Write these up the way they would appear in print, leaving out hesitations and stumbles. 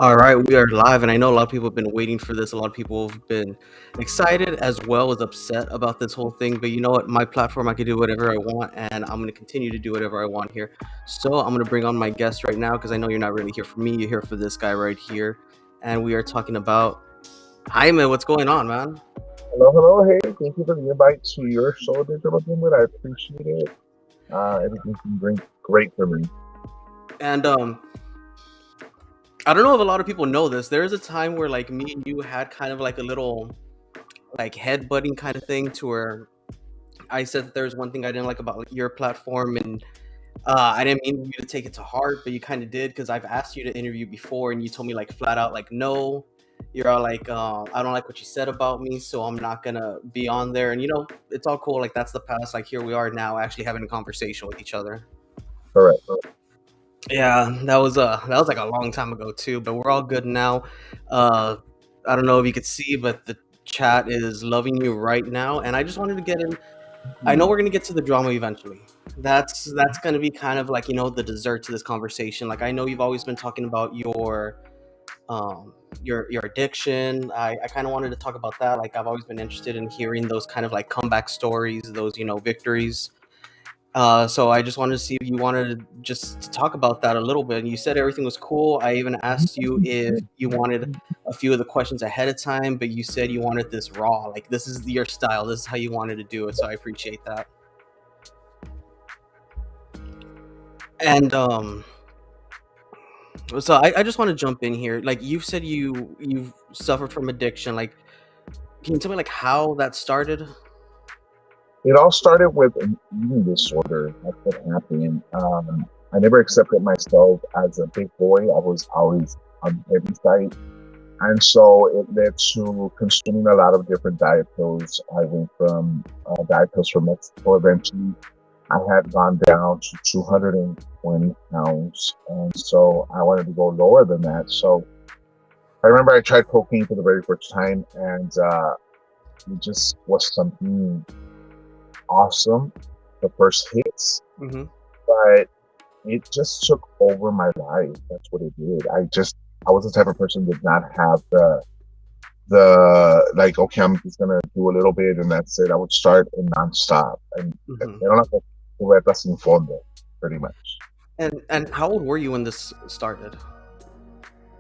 All right, we are live, and I know a lot of people have been waiting for this. A lot of people have been excited as well as upset about this whole thing. But you know what? My platform, I can do whatever I want, and I'm going to continue to do whatever I want here. So I'm going to bring on my guest right now because I know you're not really here for me. You're here for this guy right here. And we are talking about Jaime. What's going on, man? Hello, hello, hey, thank you for the invite to your show, Digital Gimlet. I appreciate it. Everything's been great for me. And I don't know if a lot of people know this. There is a time where like me and you had kind of like a little like headbutting kind of thing to where I said that there's one thing I didn't like about your platform, and I didn't mean you to take it to heart, but you kind of did because I've asked you to interview before, and you told me like flat out like no. You're all like, I don't like what you said about me, so I'm not gonna be on there. And you know, it's all cool. Like that's the past. Like here we are now, actually having a conversation with each other. Correct. Yeah, that was like a long time ago too, but we're all good now. Uh, I don't know if you could see, but the chat is loving you right now, and I just wanted to get in. I know we're gonna get to the drama eventually. That's gonna be kind of like the dessert to this conversation. Like I know you've always been talking about your addiction. I kind of wanted to talk about that. Like I've always been interested in hearing those kind of like comeback stories, those victories. So I just wanted to see if you wanted to just talk about that a little bit. And you said everything was cool. I even asked you if you wanted a few of the questions ahead of time, but you said you wanted this raw. Like this is your style. This is how you wanted to do it. So I appreciate that. And so I just want to jump in here. Like you said, you've suffered from addiction. Like, can you tell me like how that started? It all started with an eating disorder. That's what happened. I never accepted myself as a big boy. I was always on the heavy side. And so it led to consuming a lot of different diet pills. I went from diet pills from Mexico. Eventually, I had gone down to 220 pounds. And so I wanted to go lower than that. So I remember I tried cocaine for the very first time, and it just was something awesome, the first hits, Mm-hmm. but it just took over my life. That's what it did. I was the type of person that did not have the like, okay, I'm just gonna do a little bit and that's it. I would start and nonstop, and Mm-hmm. era una cubeta sin fondo, pretty much. And how old were you when this started?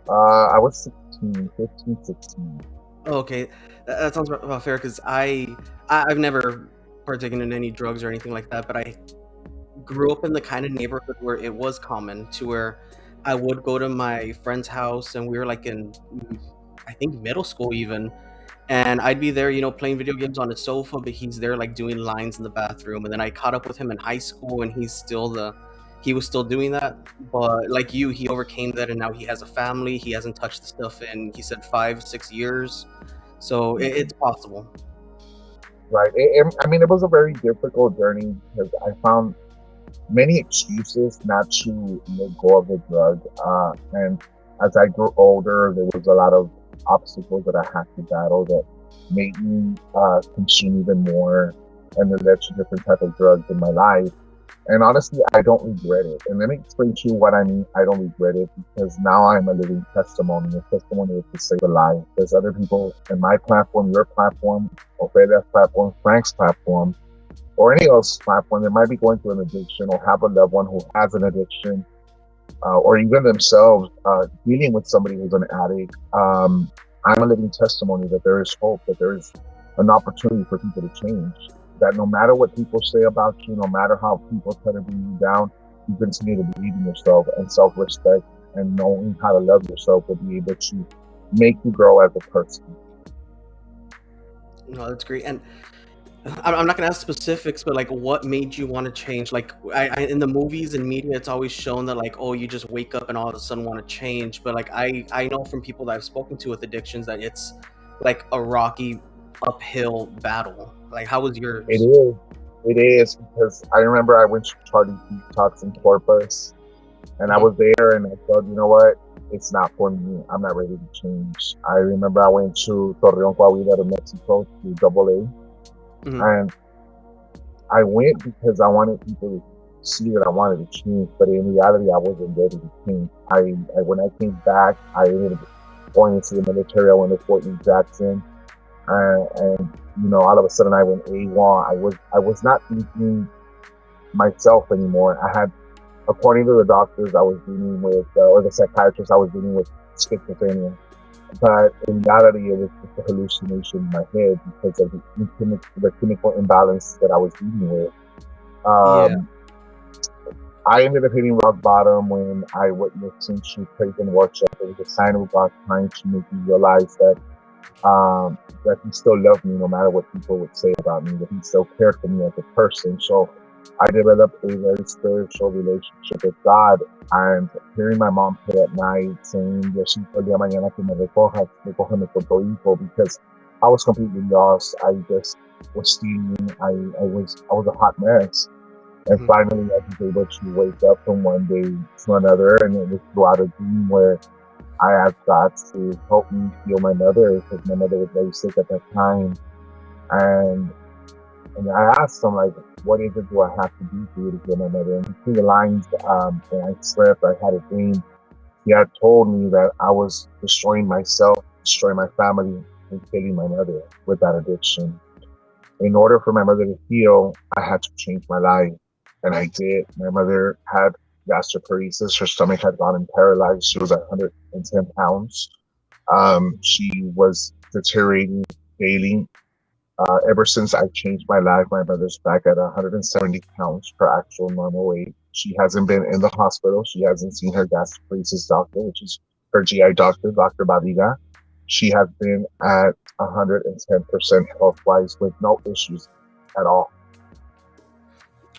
I was 16, 15, 16. Oh, okay, that sounds about fair because I've never partaken in any drugs or anything like that, but I grew up in the kind of neighborhood where it was common to where I would go to my friend's house and we were like in I think middle school even, and I'd be there, playing video games on his sofa, but he's there like doing lines in the bathroom. And then I caught up with him in high school, and he was still doing that. But like you, he overcame that, and now he has a family. He hasn't touched the stuff in, he said, 5 6 years. So it's possible. Right. I mean, it was a very difficult journey because I found many excuses not to let go of the drug. And as I grew older, there was a lot of obstacles that I had to battle that made me consume even more, and it led to different type of drugs in my life. And honestly, I don't regret it. And let me explain to you what I mean. I don't regret it because now I'm a living testimony. A testimony is to save a life. There's other people in my platform, your platform, Ophelia's platform, Frank's platform, or any else's platform that might be going through an addiction or have a loved one who has an addiction, or even themselves dealing with somebody who's an addict. I'm a living testimony that there is hope, that there is an opportunity for people to change. That no matter what people say about you, no matter how people try to bring you down, you continue to believe in yourself, and self-respect and knowing how to love yourself will be able to make you grow as a person. No, that's great. And I'm not gonna ask specifics, but like, what made you want to change? Like, in the movies and media, it's always shown that like, oh, you just wake up and all of a sudden want to change. But like, I know from people that I've spoken to with addictions that it's like a rocky uphill battle. Like, how was It yours? is. It is because I remember I went to Charlie Detox in Corpus, and I Hmm. was there, and I thought, you know what? It's not for me. I'm not ready to change. I remember I went to Torreon, Coahuila, to Mexico to double A, Hmm. and I went because I wanted people see that I wanted to change, but in reality, I wasn't ready to change. I when I came back, I ended up going into the military. I went to Fort Lee Jackson, and all of a sudden, I went AWOL. I was not thinking myself anymore. I had, according to the doctors I was dealing with, or the psychiatrist I was dealing with, schizophrenia. But in reality, it was just a hallucination in my head because of the chemical imbalance that I was dealing with. Yeah. Um, I ended up hitting rock bottom when I witnessed Sinchi praise and worship. It was a sign of God trying to make me realize that He still loved me no matter what people would say about me, that He still cared for me as a person. So I developed a very spiritual relationship with God. And hearing my mom pray at night saying, Diosito, el día mañana que me recojas, recógeme con tu hijo, because I was completely lost. I just was stealing. I was a hot mess. And Mhm. finally, I was able to wake up from one day to another, and it was throughout a dream where I asked God to help me heal my mother because my mother was very sick at that time. And and I asked him, like, what is it do I have to do for you to heal my mother? And between the lines, when I slept, I had a dream. He had told me that I was destroying myself, destroying my family, and killing my mother with that addiction. In order for my mother to heal, I had to change my life. And I did. My mother had gastroparesis. Her stomach had gotten paralyzed. She was at 110 pounds. She was deteriorating daily. Ever since I changed my life, my mother's back at 170 pounds per actual normal weight. She hasn't been in the hospital. She hasn't seen her gastroparesis doctor, which is her GI doctor, Dr. Baliga. She has been at 110% health wise with no issues at all.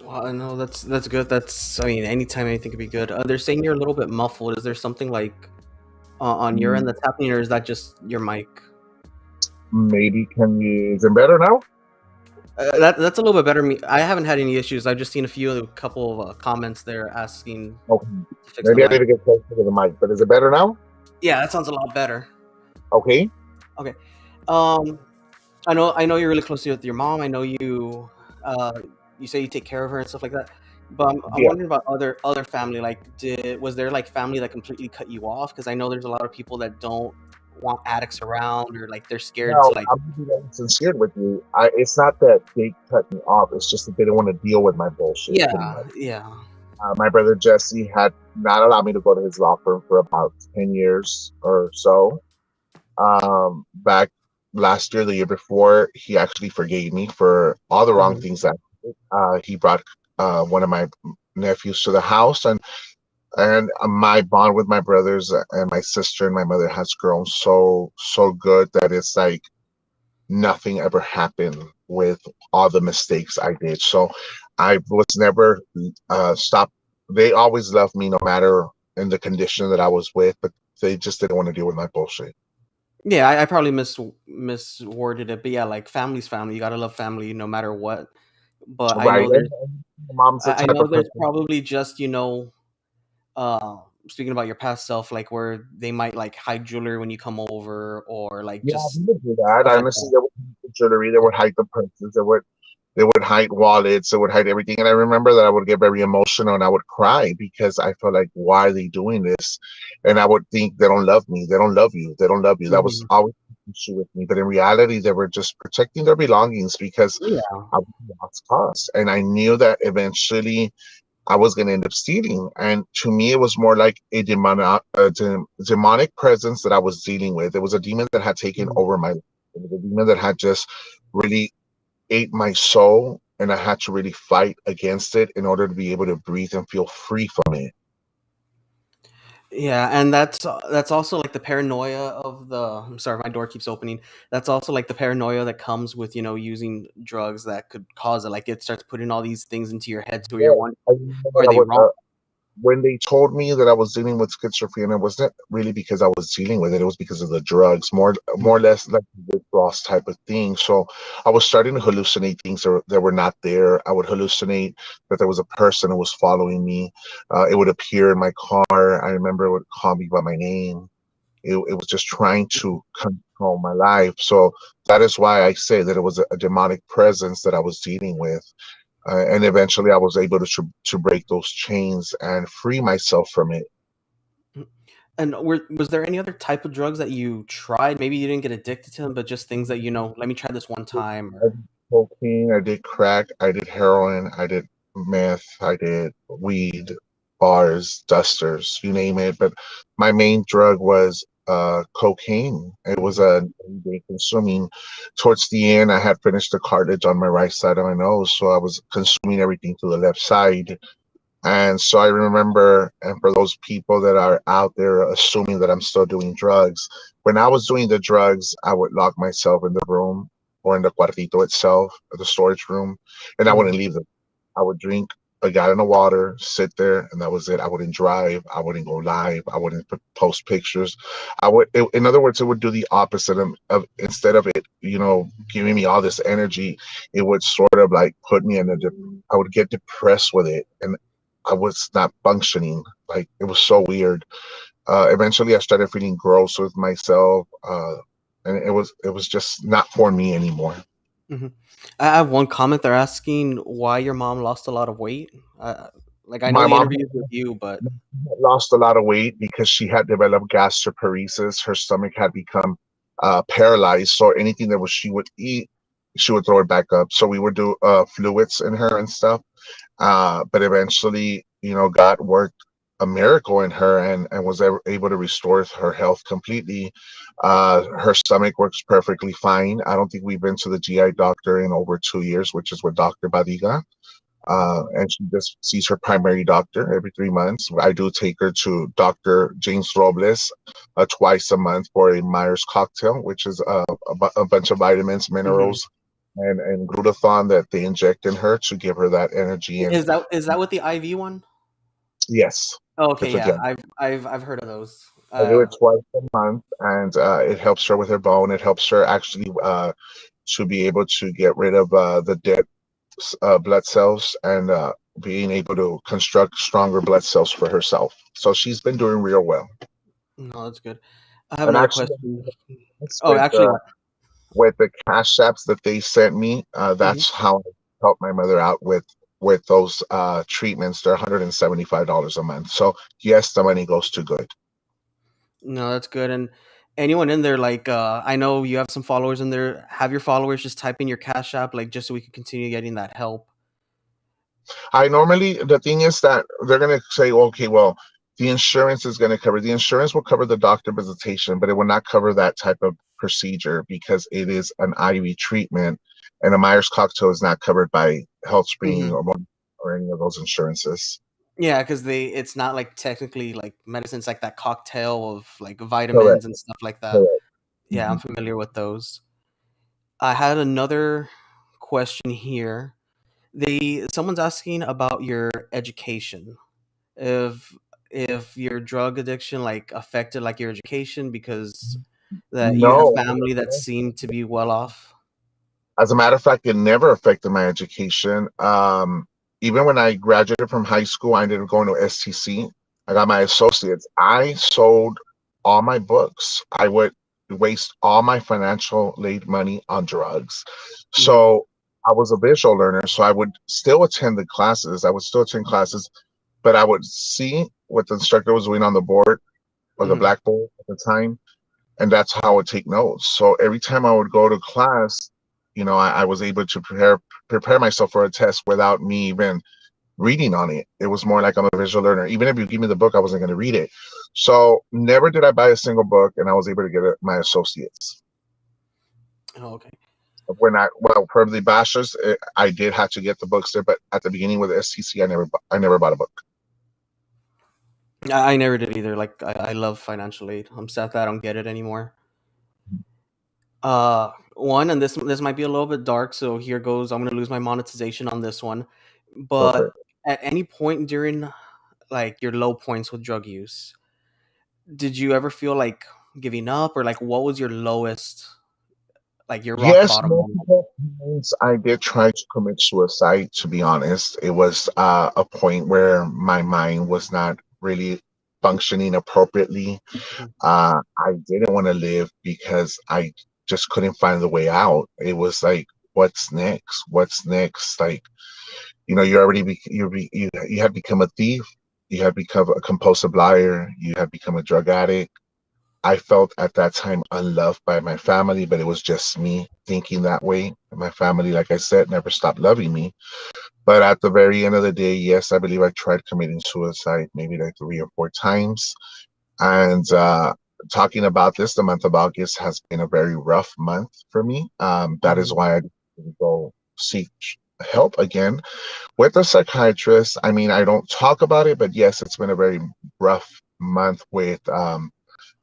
Well, no, that's good. I mean, anytime anything could be good. They're saying you're a little bit muffled. Is there something like on your end Mm, that's happening, or is that just your mic? Maybe can you, is it better now? That's a little bit better. I haven't had any issues. I've just seen a couple of comments there asking Okay. to fix the Maybe I need mic. to get closer to the mic, but is it better now? Yeah, that sounds a lot better. Okay. Okay. Um, I know you're really close with your mom. I know uh, you say you take care of her and stuff like that. But I'm Yeah. wondering about other family. Like, was there like family that completely cut you off? Because I know there's a lot of people that don't want addicts around, or like they're scared to No, like. I'm gonna be very sincere with you. It's not that they cut me off. It's just that they don't want to deal with my bullshit, pretty Yeah, much. yeah. My brother Jesse had not allowed me to go to his law firm for about 10 years or so. Back last year, the year before, he actually forgave me for all the wrong Mhm. things that I did. He brought one of my nephews to the house, and my bond with my brothers and my sister and my mother has grown so good that it's like nothing ever happened with all the mistakes I did. So I was never stopped. They always loved me no matter in the condition that I was with, but they just didn't want to deal with my bullshit. Yeah, I probably misworded it, but yeah, like family's family. You gotta love family no matter what. But Right. And my mom's the I type know of there's person. probably just uh, speaking about your past self, like where they might like hide jewelry when you come over, or like Yeah, just we would do that. stuff like Honestly, that. they would hide the jewelry, they would hide the purses, they would hide wallets, they would hide everything. And I remember that I would get very emotional and I would cry because I felt like, why are they doing this? And I would think they don't love me, they don't love you, they don't love you. That was Mhm. always an issue with me. But in reality, they were just protecting their belongings because Yeah, I was lost cause. And I knew that eventually I was going to end up stealing. And to me, it was more like demonic presence that I was dealing with. It was a demon that had taken mhm. over my life. It was a demon that had just really ate my soul, and I had to really fight against it in order to be able to breathe and feel free from it. Yeah, and that's also like the paranoia of the. I'm sorry, my door keeps opening. That's also like the paranoia that comes with using drugs that could cause it. Like it starts putting all these things into your head, so you're Yeah, wondering, I remember are that they wrong? when they told me that I was dealing with schizophrenia, it wasn't really because I was dealing with it. It was because of the drugs, more or less like a withdrawal type of thing. So I was starting to hallucinate things that were not there. I would hallucinate that there was a person who was following me. It would appear in my car. I remember it would call me by my name. It was just trying to control my life. So that is why I say that it was a demonic presence that I was dealing with. And eventually I was able to break those chains and free myself from it. Mm. And was there any other type of drugs that you tried? Maybe you didn't get addicted to them, but just things that, let me try this one time I or. did cocaine, I did crack, I did heroin, I did meth, I did weed, bars, dusters, you name it. But my main drug was cocaine. It was Mhm, a everyday consuming. Towards the end, I had finished the cartilage on my right side of my nose, so I was consuming everything to the left side. And so I remember, and for those people that are out there assuming that I'm still doing drugs, when I was doing the drugs, I would lock myself in the room or in the cuartito itself, the storage room, and I wouldn't mhm, leave. I would drink a gallon of water, sit there, and that was it. I wouldn't drive. I wouldn't go live. I wouldn't post pictures. In other words, it would do the opposite of instead of it, giving me all this energy, it would sort of like put me in I would get depressed with it, and I was not functioning. Like it was so weird. Eventually, I started feeling gross with myself, and it was just not for me anymore. mhm. I have one comment. They're asking why your mom lost a lot of weight. Like I know My the mom interview is with you, but. lost a lot of weight because she had developed gastroparesis. Her stomach had become paralyzed. So anything that was she would eat, she would throw it back up. So we would do fluids in her and stuff. But eventually, God worked a miracle in her and was able to restore her health completely. Her stomach works perfectly fine. I don't think we've been to the GI doctor in over 2 years, which is with Dr. Badiga. And she just sees her primary doctor every 3 months. I do take her to Dr. James Robles twice a month for a Myers cocktail, which is a bunch of vitamins, Mhm. minerals, and glutathione that they inject in her to give her that energy. And Is that with the IV one? yes, Oh, okay, it's a yeah. gem. I've heard of those. I do it twice a month, and it helps her with her bone. It helps her actually to be able to get rid of the dead blood cells and being able to construct stronger blood cells for herself. So she's been doing real well. No, that's good. I have And another actually, question. Oh, with actually, what? the cash apps that they sent me, Mhm. that's how I helped my mother out with those treatments. They're $175 a month. So yes, the money goes to good. No, that's good. And anyone in there, like, I know you have some followers in there. Have your followers just type in your Cash App, like, just so we can continue getting that help. I normally, the thing is that they're going to say, okay, well, the insurance is going to cover, the insurance will cover the doctor visitation, but it will not cover that type of procedure because it is an IV treatment, and a Myers cocktail is not covered by HealthSpring Hmm. or any of those insurances. Yeah, because it's not like technically like medicines, like that cocktail of like Correct. vitamins and stuff like that. Correct. Yeah, I'm Mhm. familiar with those. I had another question here. Someone's asking about your education. If if your drug addiction like affected like your education because that you have No, family that seem to be well off. as a matter of fact, it never affected my education. Even when I graduated from high school, I ended up going to STC. I got my associates. I sold all my books. I would waste all my financial aid money on drugs. Mhm, So I was a visual learner. So I would still attend the classes. I would still attend classes, but I would see what the instructor was doing on the board or the mhm. blackboard at the time, and that's how I would take notes. So every time I would go to class, I was able to prepare myself for a test without me even reading on it. It was more like I'm a visual learner. Even if you give me the book, I wasn't going to read it. So never did I buy a single book, and I was able to get my associates. Oh, okay. Well, for the bachelor's, I did have to get the books there, but at the beginning with the STC, I never bought a book. I never did either. Like I love financial aid. I'm sad that I don't get it anymore. One, and this might be a little bit dark, so here goes. I'm gonna lose my monetization on this one. Go for But it. at any point during like your low points with drug use, did you ever feel like giving up, or like what was your lowest, like your rock Yes, bottom moment? multiple times I did try to commit suicide, to be honest. It was a point where my mind was not really functioning appropriately. Mhm. I didn't want to live because I just couldn't find the way out. It was like, what's next? What's next? Like, You already you have become a thief, you have become a compulsive liar, you have become a drug addict. I felt at that time unloved by my family, but it was just me thinking that way. My family, like I said, never stopped loving me. But at the very end of the day, yes, I believe I tried committing suicide maybe like 3 or 4 times. And talking about this, the month of August has been a very rough month for me. That is Mhm. why I decided to go seek help again with a psychiatrist. I mean, I don't talk about it, but yes, it's been a very rough month with,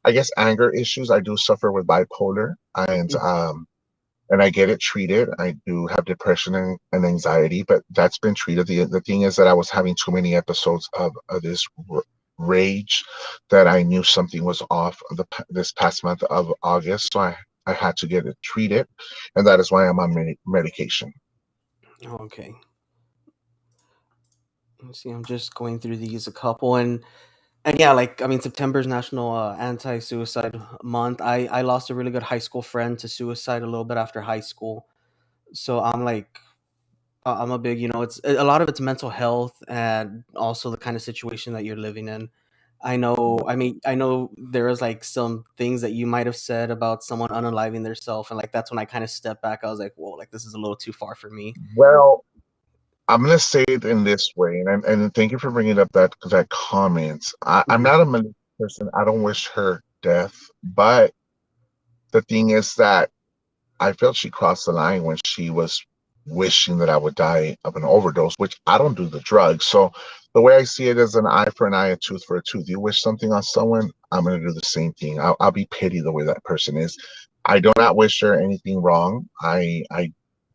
I guess, anger issues. I do suffer with bipolar, and I get it treated. I do have depression and anxiety, but that's been treated. The thing is that I was having too many episodes of this rage that I knew something was off this past month of August. So I had to get it treated, and that is why I'm on medication. Okay. Let's see. I'm just going through these a couple, and yeah, like I mean, September's National Anti-Suicide Month. I lost a really good high school friend to suicide a little bit after high school, so I'm like, I'm a big, it's a lot of it's mental health and also the kind of situation that you're living in. I know, I mean, I know there was like some things that you might have said about someone unaliving themselves, and like that's when I kind of stepped back. I was like, whoa, like this is a little too far for me. Well, I'm gonna say it in this way, and thank you for bringing up that comment. I'm Hmm. not a malicious person. I don't wish her death, but the thing is that I felt she crossed the line when she was wishing that I would die of an overdose, which I don't do the drugs. So the way I see it is an eye for an eye, a tooth for a tooth. You wish something on someone, I'm going to do the same thing. I'll be petty the way that person is. I do not wish her anything wrong. I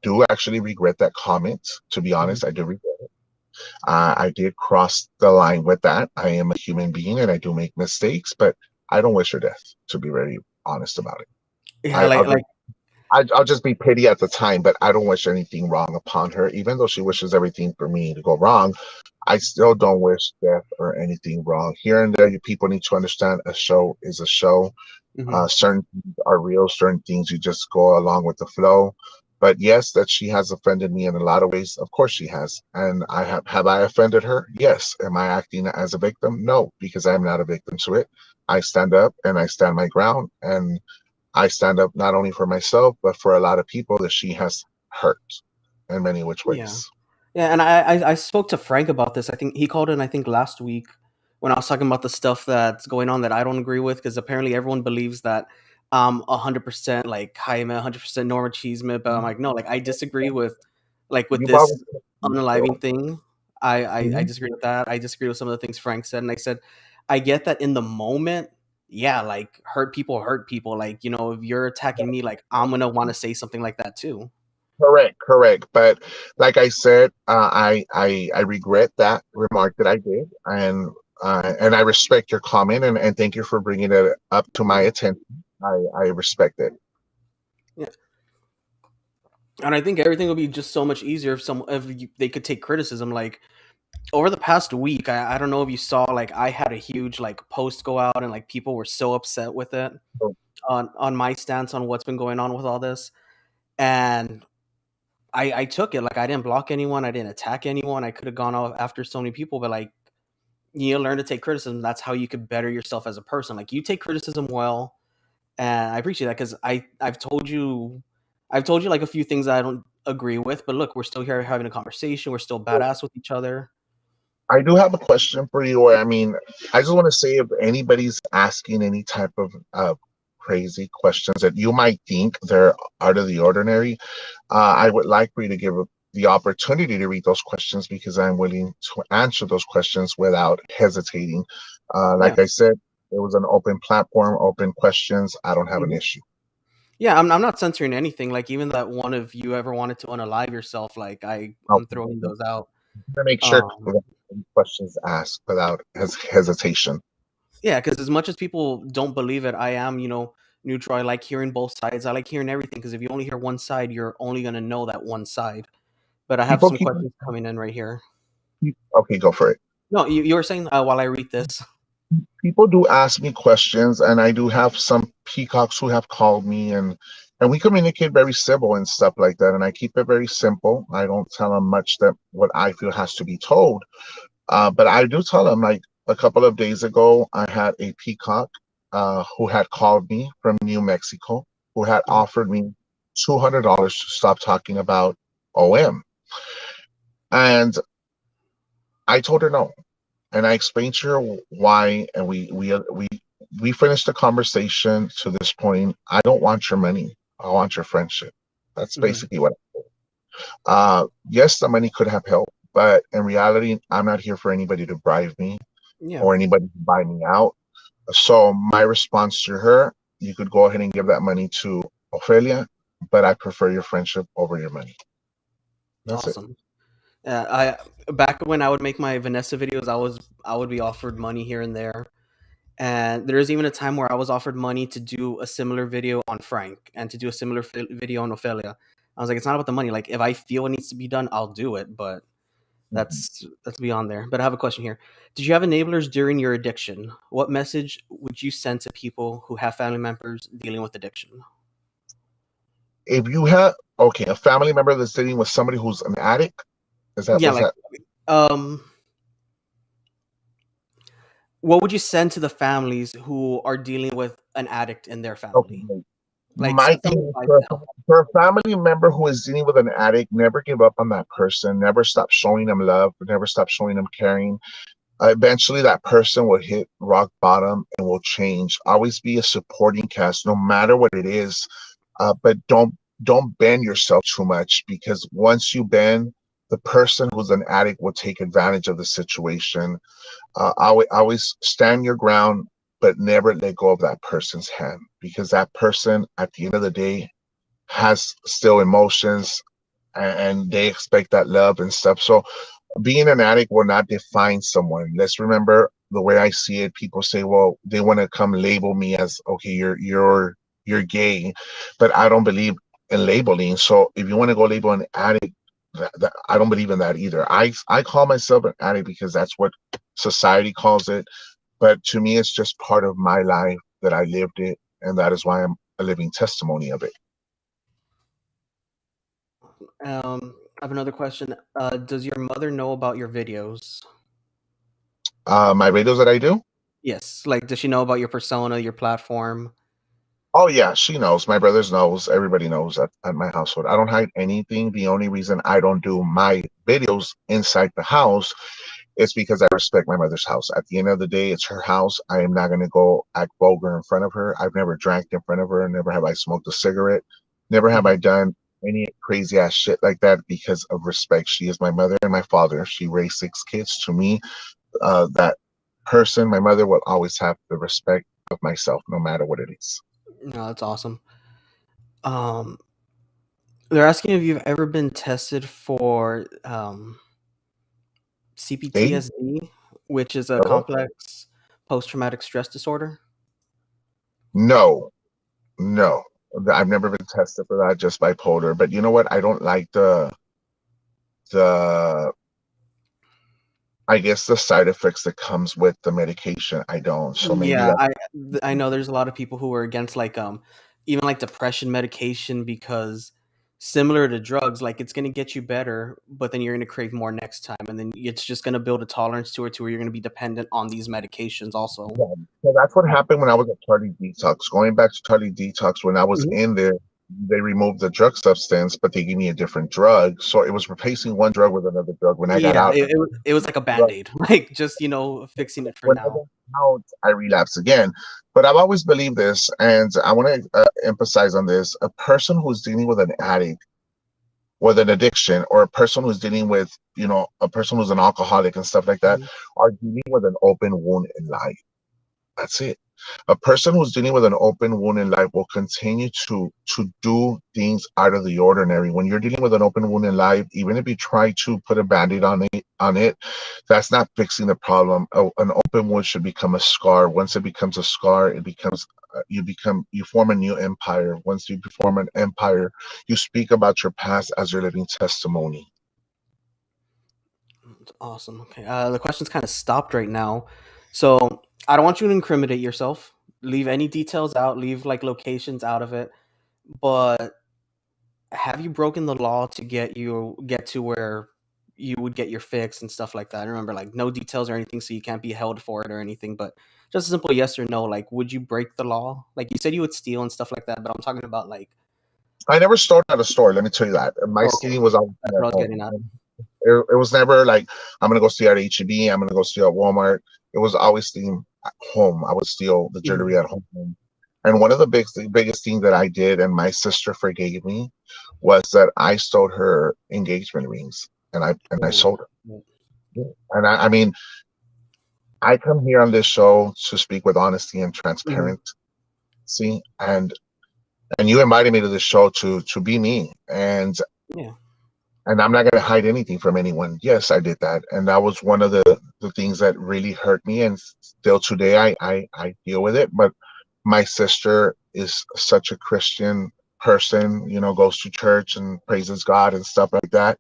do actually regret that comment. To be Hmm. honest, I do regret it. I did cross the line with that. I am a human being and I do make mistakes, but I don't wish her death, to be very honest about it. Yeah, I, I'll like just like I'll just be pity at the time, but I don't wish anything wrong upon her. Even though she wishes everything for me to go wrong, I still don't wish death or anything wrong. Here and there, you people need to understand a show is a show. mhm. Certain things are real, certain things you just go along with the flow. But yes, that she has offended me in a lot of ways. Of course she has. And have I offended her? Yes. Am I acting as a victim? No, because I'm not a victim to it. I stand up and I stand my ground, and I stand up not only for myself, but for a lot of people that she has hurt in many which Yeah. ways. Yeah, and I spoke to Frank about this. I think he called in, I think last week when I was talking about the stuff that's going on that I don't agree with, because apparently everyone believes that 100% like Jaime, 100% Norma Cheeseman, but I'm like, no, like I disagree with You've always this been unaliving so. thing. I Mhm. disagree with that. I disagree with some of the things Frank said, and I said I get that in the moment. Yeah, like hurt people. Like if you're attacking me, like I'm gonna want to say something like that too. Correct, correct. But like I said, I regret that remark that I did, and I respect your comment, and thank you for bringing it up to my attention. I respect it. Yeah. And I think everything would be just so much easier if they could take criticism. Like over the past week, I don't know if you saw, like I had a huge like post go out, and like people were so upset with it So on my stance on what's been going on with all this, and I took it. Like I didn't block anyone, I didn't attack anyone. I could have gone off after so many people, but like you learn to take criticism. That's how you could better yourself as a person. Like you take criticism well, and I appreciate that because I've told you like a few things that I don't agree with, but look, we're still here having a conversation. We're still badass with each other. I do have a question for you. Or I mean, I just want to say if anybody's asking any type of crazy questions that you might think they're out of the ordinary, I would like for you to give the opportunity to read those questions because I'm willing to answer those questions without hesitating. Yeah. Like I said, it was an open platform, open questions. I don't have an Mhm. issue. Yeah, I'm not censoring anything. Like even that one of you ever wanted to unalive yourself, like I'm Okay. throwing those out. To make sure Um, that questions asked without hesitation. yeah, because as much as people don't believe it, I am, neutral. I like hearing both sides. I like hearing everything because if you only hear one side, you're only gonna know that one side. But I have People some keep, questions coming in right here. okay, go for it. No, you were saying while I read this. People do ask me questions, and I do have some peacocks who have called me and And we communicate very civil and stuff like that. And I keep it very simple. I don't tell them much that what I feel has to be told. But I do tell them, like a couple of days ago, I had a peacock who had called me from New Mexico, who had Mhm. offered me $200 to stop talking about OM. And I told her no. And I explained to her why. And we finished the conversation to this point. I don't want your money. I want your friendship. That's Mhm. basically what. Yes, the money could have helped, but in reality, I'm not here for anybody to bribe me Yeah. or anybody to buy me out. So my response to her, you could go ahead and give that money to Ophelia, but I prefer your friendship over your money. That's it. Awesome. I back when I would make my Vanessa videos, I would be offered money here and there. And there's even a time where I was offered money to do a similar video on Frank and to do a similar video on Ophelia. I was like, it's not about the money. Like, if I feel it needs to be done, I'll do it. But Mhm. that's beyond there. But I have a question here. Did you have enablers during your addiction? What message would you send to people who have family members dealing with addiction? If you have okay, a family member that's sitting with somebody who's an addict, is that Yeah, was like that um, what would you send to the families who are dealing with an addict in their okay? family? Like My some thing is advice for to help. for a family member who is dealing with an addict, never give up on that person. Never stop showing them love. Never stop showing them caring. Eventually that person will hit rock bottom and will change. Always be a supporting cast no matter what it is. But don't bend yourself too much, because once you bend, the person who's an addict will take advantage of the situation. Always stand your ground, but never let go of that person's hand, because that person at the end of the day has still emotions, and they expect that love and stuff. So being an addict will not define someone. Let's remember, the way I see it, people say, well, they want to come label me as, okay, you're gay, but I don't believe in labeling. So if you want to go label an addict, I don't believe in that either. I call myself an addict because that's what society calls it, but to me, it's just part of my life that I lived it, and that is why I'm a living testimony of it. I have another question. Does your mother know about your videos? My videos that I do, Yes. Like, does she know about your persona, your platform? oh yeah, she knows. My brothers knows. Everybody knows at my household. I don't hide anything. The only reason I don't do my videos inside the house is because I respect my mother's house. At the end of the day, it's her house. I am not gonna go act vulgar in front of her. I've never drank in front of her. Never have I smoked a cigarette. Never have I Mhm. done any crazy ass shit like that because of respect. She is my mother and my father. She raised 6 kids. To me, that person, my mother, will always have the respect of myself, no matter what it is. No, that's awesome. Um, they're asking if you've ever been tested for Hey, CPTSD, which is a hello? complex post-traumatic stress disorder. No, no. I've never been tested for that, just bipolar. But you know what? I don't like the I guess the side effects that comes with the medication. I don't. So maybe Yeah, that I know there's a lot of people who are against like even like depression medication because similar to drugs, like it's gonna get you better, but then you're gonna crave more next time, and then it's just gonna build a tolerance to where you're gonna be dependent on these medications also. yeah. So that's what happened when I was at Charlie Detox. Going back to Charlie Detox, when I was Mhm. in there, they removed the drug substance, but they gave me a different drug. So it was replacing one drug with another drug. When I got Yeah, out, it was like a Band-Aid, like just fixing it for when I now. got out, I relapse again. But I've always believed this, and I want to emphasize on this: a person who's dealing with an addict, with an addiction, or a person who's dealing with, a person who's an alcoholic and stuff like that, Mhm. are dealing with an open wound in life. That's it. A person who's dealing with an open wound in life will continue to do things out of the ordinary. When you're dealing with an open wound in life, even if you try to put a band-aid on it, that's not fixing the problem. An open wound should become a scar. Once it becomes a scar, it becomes you form a new empire. Once you form an empire, you speak about your past as your living testimony. Awesome. Okay. The question's kind of stopped right now. So I don't want you to incriminate yourself. Leave any details out, leave like locations out of it. but have you broken the law to get to where you would get your fix and stuff like that? Remember, like, no details or anything, so you can't be held for it or anything, but just a simple yes or no. Like, would you break the law? Like you said, you would steal and stuff like that, but I'm talking about like, I never stole at a store. Let me tell you that. My okay, stealing was always that's at what I was getting home. at. It was never like I'm gonna go steal at HEB. I'm gonna go steal at Walmart. It was always stealing at home. I would steal the jewelry Mhm. at home. And one of the biggest things that I did, and my sister forgave me, was that I stole her engagement rings, and I Oh, sold her. And I mean, I come here on this show to speak with honesty and mhm. transparency, and you invited me to this show to be me, Yeah, and I'm not going to hide anything from anyone. Yes, I did that, and that was one of the things that really hurt me, and still today I deal with it. But my sister is such a Christian person, you know, goes to church and praises God and stuff like that.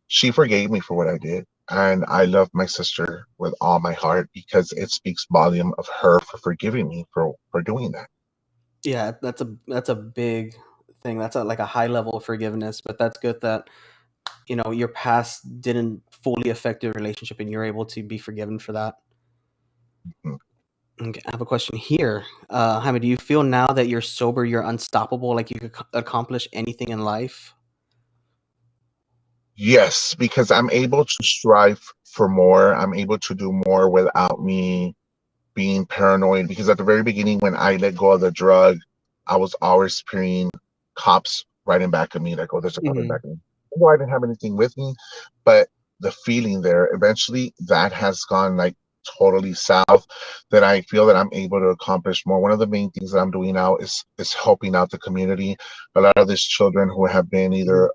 She forgave me for what I did, and I love my sister with all my heart because it speaks volume of her for forgiving me for doing that. yeah, that's a big thing. That's like a high level of forgiveness, but that's good that your past didn't fully affect your relationship and you're able to be forgiven for that. Mm. Okay, I have a question here. Jaime, do you feel now that you're sober, you're unstoppable, like you could accomplish anything in life? Yes, because I'm able to strive for more. I'm able to do more without me being paranoid, because at the very beginning when I let go of the drug, I was always hearing cops right in back of me, like, oh, there's a cop in Hmm. back of me. No, I didn't have anything with me, but the feeling there, eventually that has gone like totally south, that I feel that I'm able to accomplish more. One of the main things that I'm doing now is helping out the community. A lot of these children who have been Hmm. either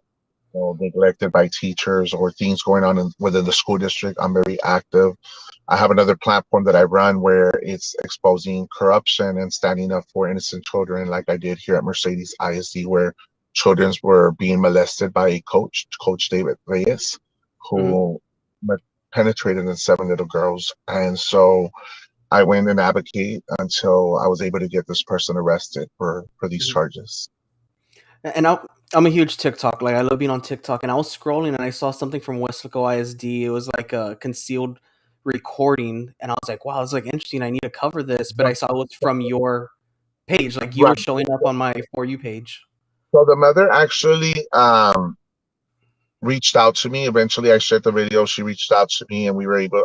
neglected by teachers or things going on within the school district, I'm very active. I have another platform that I run where it's exposing corruption and standing up for innocent children, like I did here at Mercedes ISD, where children were being molested by a coach, Coach David Reyes, Hmm. who penetrated in 7 little girls. And so I went and advocate until I was able to get this person arrested for these Hmm. charges. And I'm a huge TikTok. Like I love being on TikTok, and I was scrolling and I saw something from Westlaco ISD. It was like a concealed recording, and I was like, "Wow, it's like interesting. I need to cover this." But I saw it was from your page, like you were Right. showing up on my For You page. So the mother actually reached out to me. Eventually, I shared the video. She reached out to me, and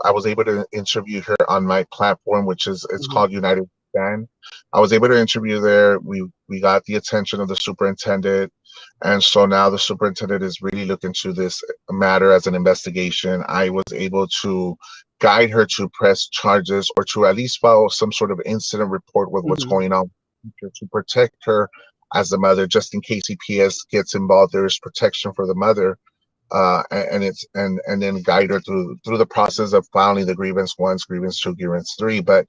I was able to interview her on my platform, which is it's Hmm. called United Stand. I was able to interview there. We got the attention of the superintendent, and so now the superintendent is really looking to this matter as an investigation. I was able to guide her to press charges or to at least file some sort of incident report with what's Hmm. going on to protect her as the mother, just in case EPS gets involved. There is protection for the mother, and then guide her through the process of filing the grievance once, grievance two, grievance three. But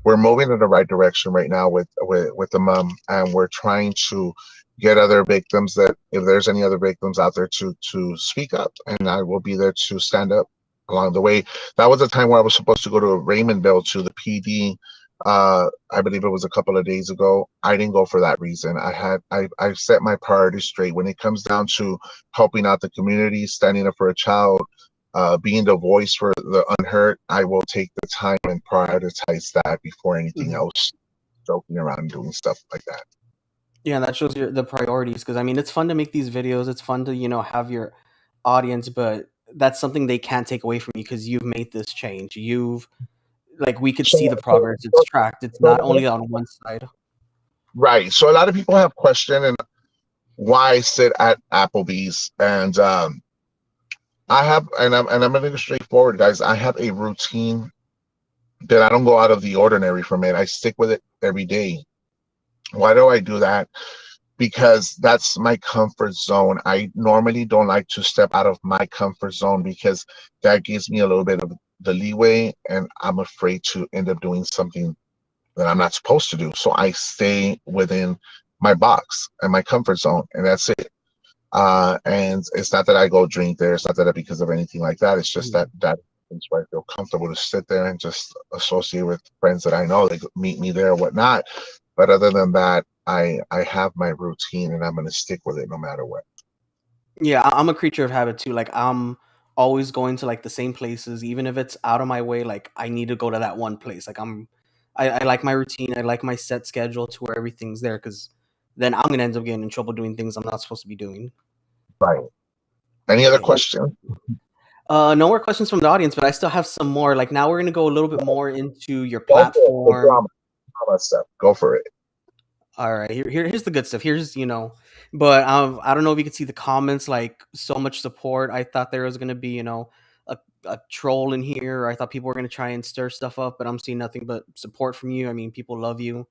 we're moving in the right direction right now with the mom, and we're trying to get other victims, that if there's any other victims out there, to speak up, and I will be there to stand up along the way. That was a time where I was supposed to go to Raymondville to the PD. I believe it was a couple of days ago. I didn't go for that reason. I set my priorities straight when it comes down to helping out the community, standing up for a child, being the voice for the unheard. I will take the time and prioritize that before anything Hmm. else, joking around and doing stuff like that. Yeah, that shows the priorities. Because I mean, it's fun to make these videos. It's fun to have your audience, but that's something they can't take away from you because you've made this change. You've like we could see So, the progress. It's tracked. It's so not only on one side. right. So a lot of people have questioned and why I sit at Applebee's, and I'm going to go straightforward, guys. I have a routine that I don't go out of the ordinary from it. I stick with it every day. Why do I do that? Because that's my comfort zone. I normally don't like to step out of my comfort zone because that gives me a little bit of the leeway, and I'm afraid to end up doing something that I'm not supposed to do. So I stay within my box and my comfort zone, and that's it. And it's not that I go drink there. It's not that because of anything like that. It's just Mhm. that it's where I feel comfortable to sit there and just associate with friends that I know. They meet me there or whatnot. But other than that, I have my routine and I'm gonna stick with it no matter what. Yeah, I'm a creature of habit too. Like I'm always going to like the same places, even if it's out of my way. Like I need to go to that one place. I like my routine. I like my set schedule to where everything's there because then I'm gonna end up getting in trouble doing things I'm not supposed to be doing. Right. Any other Okay. questions? No more questions from the audience, but I still have some more. Like now we're gonna go a little bit more into your Go for it. The platform. drama stuff. Go for it. All right, here's the good stuff. Here's but I don't know if you can see the comments. Like so much support. I thought there was gonna be a troll in here. Or I thought people were gonna try and stir stuff up, but I'm seeing nothing but support from you. I mean, people love you.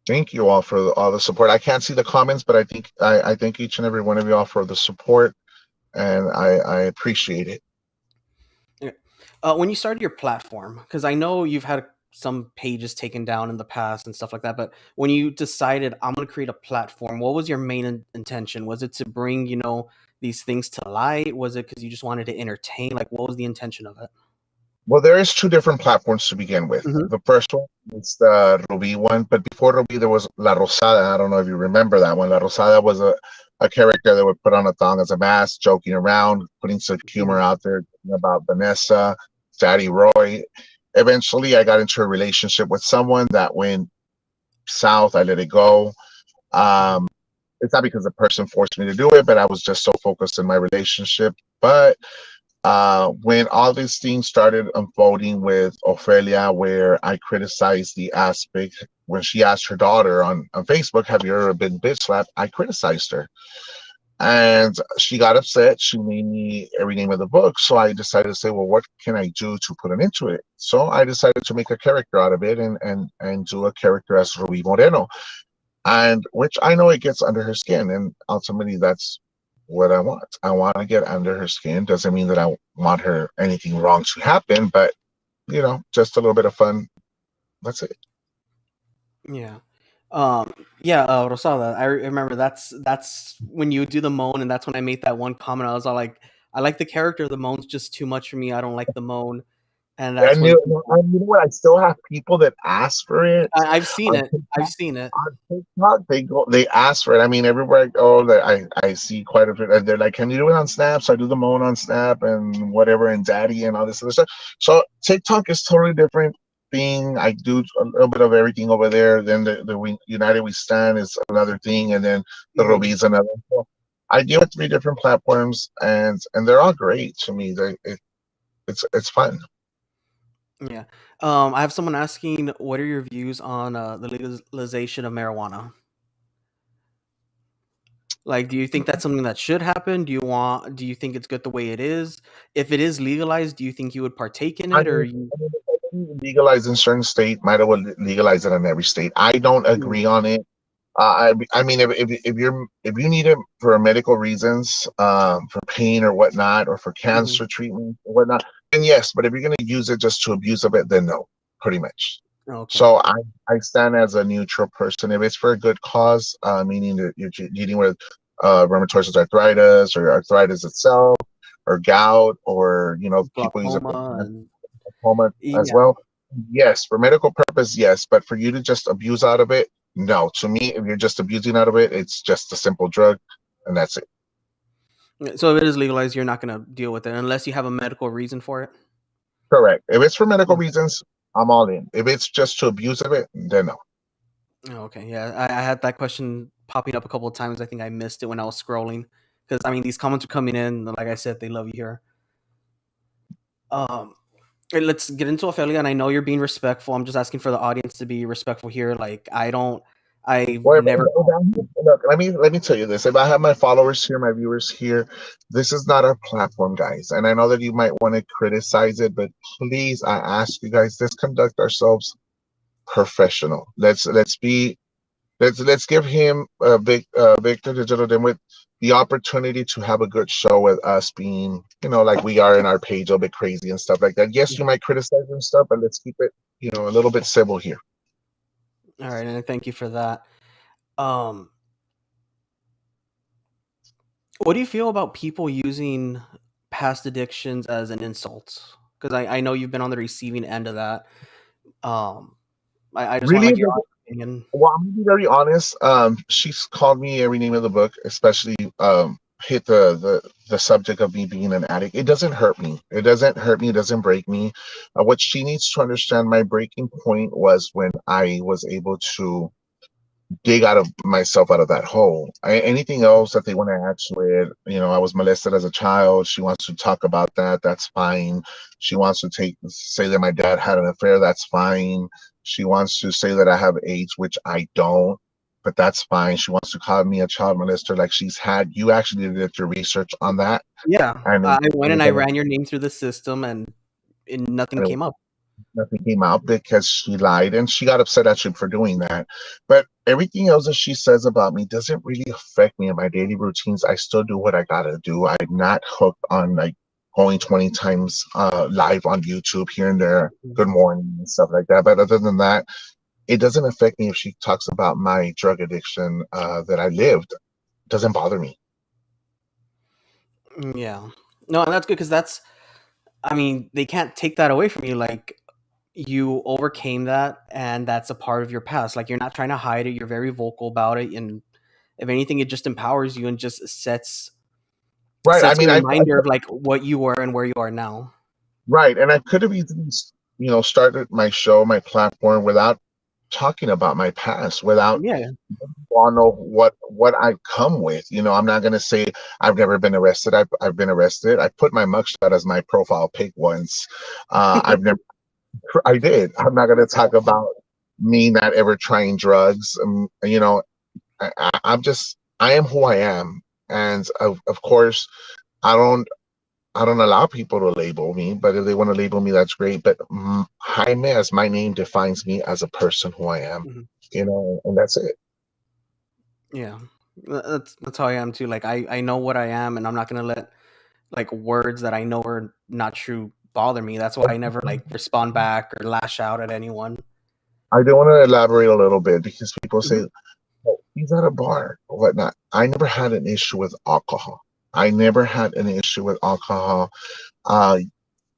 Thank you all for all the support. I can't see the comments, but I thank each and every one of you all for the support, and I appreciate it. Yeah. When you started your platform, because I know you've had some pages taken down in the past and stuff like that, but when you decided I'm going to create a platform, what was your main intention? Was it to bring these things to light? Was it because you just wanted to entertain? Like, what was the intention of it? Well, there is two different platforms to begin with. Hmm. The first one is the Ruby one, but before Ruby there was La Rosada. I don't know if you remember that one. La Rosada was a character that would put on a thong as a mask, joking around, putting some humor Hmm. out there about Vanessa, Fatty Roy. Eventually, I got into a relationship with someone that went south. I let it go. Hmm. Um, it's not because the person forced me to do it, but I was just so focused in my relationship. But when all these things started unfolding with Ophelia, where I criticized the aspect when she asked her daughter on Facebook, "Have you ever been bitch slapped?" I criticized her. And she got upset. She made me rename of the book. So I decided to say, well, what can I do to put an end to it? So I decided to make a character out of it and do a character as Ruby Moreno, and which I know it gets under her skin, and ultimately that's what I want. I want to get under her skin. Doesn't mean that I want her anything wrong to happen, but just a little bit of fun. That's it. Yeah. Yeah, Rosada, I remember that's when you do the moan, and that's when I made that one comment. I was all like, I like the character. The moan's just too much for me. I don't like the moan. And that's And when you know what? I still have people that ask for it I've seen on it. I've TikTok. seen it. On TikTok, they ask for it. I mean, everywhere I go, that I see quite a bit. And they're like, "Can you do it on Snap?" So I do the moan on Snap and whatever, and Daddy and all this other stuff. So TikTok is totally different thing. I do a little bit of everything over there. Then United We Stand is another thing, and then the Mhm. Ruby's another. So I deal with three different platforms, and they're all great to me. It's fun. Yeah. I have someone asking, what are your views on the legalization of marijuana? Like, do you think that's something that should happen? Do you think it's good the way it is? If it is legalized, do you think you would partake in I it, or mean, you? I mean, if I didn't legalize in certain state, might as well legalize it in every state. I don't Mm. agree on it. I mean, if you need it for medical reasons, for pain or whatnot, or for Mhm. cancer treatment or whatnot, then yes. But if you're going to use it just to abuse of it, then no, pretty much. Okay. So I stand as a neutral person. If it's for a good cause, meaning that you're dealing with rheumatoid arthritis or arthritis itself, or gout, or people use it for Glaucoma and coma as yeah. well. Yes, for medical purpose, yes, but for you to just abuse out of it, no. To me, if you're just abusing out of it, it's just a simple drug, and that's it. So if it is legalized, you're not gonna deal with it unless you have a medical reason for it. Correct. If it's for medical Mm. reasons, I'm all in. If it's just to abuse of it, then no. Oh, okay. Yeah, I had that question popping up a couple of times. I think I missed it when I was scrolling because I mean these comments are coming in. Like I said, they love you here. Um, let's get into Ophelia, and I know you're being respectful. I'm just asking for the audience to be respectful here. Like I've Well, never. look, let me tell you this. If I have my followers here, my viewers here, this is not our platform, guys. And I know that you might want to criticize it, but please, I ask you guys, let's conduct ourselves professional. Let's give him Victor Digital Dimwit the opportunity to have a good show with us being, like we are in our page, a little bit crazy and stuff like that. Yes, you might criticize and stuff, but let's keep it, a little bit civil here. All right, and thank you for that. Um, what do you feel about people using past addictions as an insult? Because I know you've been on the receiving end of that. Um, I just want Really, like your. opinion. Well, I'm gonna be very honest. She's called me every name of the book, especially hit the subject of me being an addict. It doesn't hurt me. It doesn't hurt me. It doesn't break me. What she needs to understand, my breaking point was when I was able to dig out of myself out of that hole. Anything else that they want to add to it, I was molested as a child. She wants to talk about that. That's fine. She wants to say that my dad had an affair. That's fine. She wants to say that I have AIDS, which I don't, but that's fine. She wants to call me a child molester, like she's had. You actually did your research on that, Yeah, and I went and I it, ran your name through the system, and nothing and came up. nothing came out because she lied and she got upset at you for doing that. But everything else that she says about me doesn't really affect me in my daily routines. I still do what I gotta do. I'm not hooked on like going 20 times live on YouTube here and there, good morning and stuff like that. But other than that, it doesn't affect me if she talks about my drug addiction that I lived. It doesn't bother me. Yeah. No, and that's good because I mean, they can't take that away from you. Like, you overcame that, and that's a part of your past. Like, you're not trying to hide it. You're very vocal about it, and if anything, it just empowers you and just Right. I sets a mean, reminder of like what you were and where you are now. right. And I could have easily, started my show, my platform without talking about my past, without Yeah. all know what I come with. I'm not gonna say I've never been arrested. I've been arrested. I put my mugshot as my profile pic once. I've never. I did. I'm not gonna talk about me not ever trying drugs. I am who I am, and of course, I don't. I don't allow people to label me, but if they want to label me, that's great. But Jaime, as my name, defines me as a person who I am. Mhm. And that's it. Yeah. That's how I am too. Like, I know what I am, and I'm not gonna let like words that I know are not true bother me. That's why I never like respond back or lash out at anyone. I do want to elaborate a little bit because people Mhm. say, "Oh, he's at a bar or whatnot." I never had an issue with alcohol. I never had an issue with alcohol. Uh,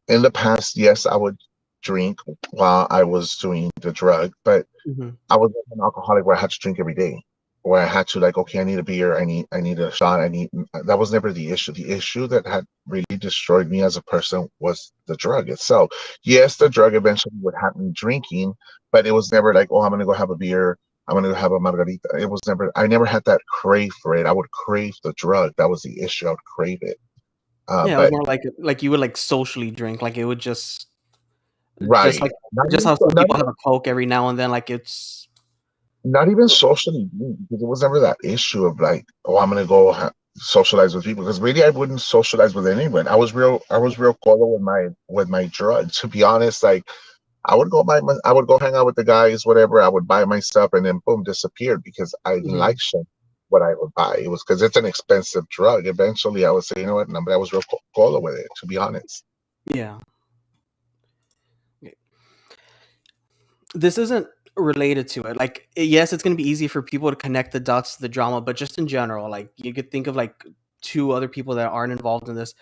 in the past, yes, I would drink while I was doing the drug, but Mhm. I was like an alcoholic where I had to drink every day, where I had to like, okay, I need a beer, I need a shot, that was never the issue. The issue that had really destroyed me as a person was the drug itself. Yes, the drug eventually would have me drinking, but it was never like, oh, I'm gonna go have a beer, I'm gonna go have a margarita. It was never. I never had that crave for it. I would crave the drug. That was the issue. I would crave it. Yeah, it was But more like you would like socially drink. Like, it would just right, like just how some people have a Coke every now and then. Like, it's not even socially because it was never that issue of like, oh, I'm gonna go socialize with people because really I wouldn't socialize with anyone. I was real cool with my drug. To be honest, like I would go hang out with the guys, whatever. I would buy my stuff and then boom, disappeared because I didn't mhm. like shit. What I would buy, it was because it's an expensive drug. Eventually, I would say, you know what? No, but I was real cool with it. To be honest, Yeah. This isn't related to it. Like, yes, it's gonna be easy for people to connect the dots to the drama, but just in general, like, you could think of like two other people that aren't involved in this.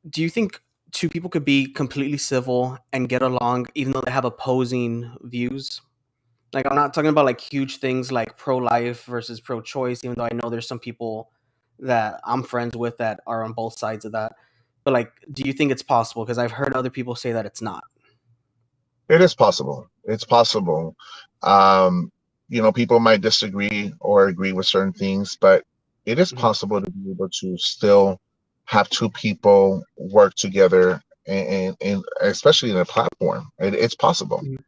Do you think two people could be completely civil and get along even though they have opposing views? Like, I'm not talking about like huge things like pro-life versus pro-choice, even though I know there's some people that I'm friends with that are on both sides of that. But like, do you think it's possible? Because I've heard other people say that it's not. it is possible. It's possible. Um, people might disagree or agree with certain things, but it is Mhm, possible to be able to still have two people work together and especially in a platform. It's possible. mhm.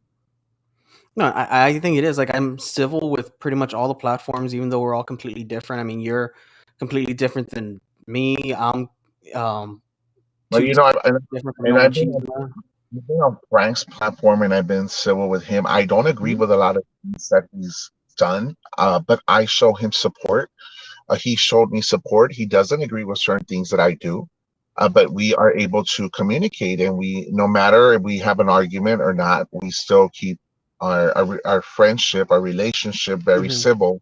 No, I think it is. Like, I'm civil with pretty much all the platforms, even though we're all completely different. I mean, you're completely different than me. I'm But two different from and No I've One been Cheese. I've been on Frank's platform and I've been civil with him. I don't agree Mhm, with a lot of things that he's done, but I show him support. He showed me support. He doesn't agree with certain things that I do, but we are able to communicate, and no matter if we have an argument or not, we still keep our friendship, our relationship very mhm. civil,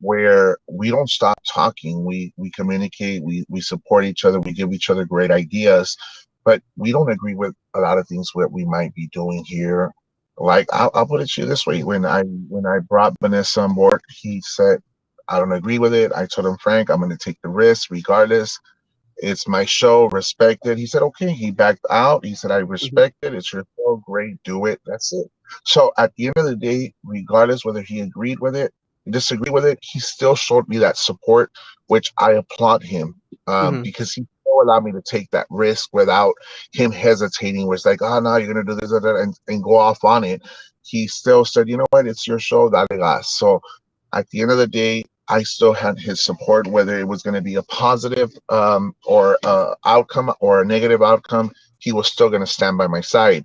where we don't stop talking. We communicate. We support each other. We give each other great ideas, but we don't agree with a lot of things that we might be doing here. Like I'll put it to you this way: when I brought Vanessa on board, he said, "I don't agree with it." I told him, Frank, I'm going to take the risk regardless. It's my show, respect it. He said, okay. He backed out. He said, I Hmm. respect it. It's your show. Great. Do it. That's it. So at the end of the day, regardless whether he agreed with it, disagreed with it, he still showed me that support, which I applaud him, Hmm. because he still allowed me to take that risk without him hesitating, where it's like, oh, no, you're going to do this and go off on it. He still said, you know what? It's your show. Dale gas. So at the end of the day, I still had his support, whether it was going to be a positive or outcome or a negative outcome. He was still going to stand by my side,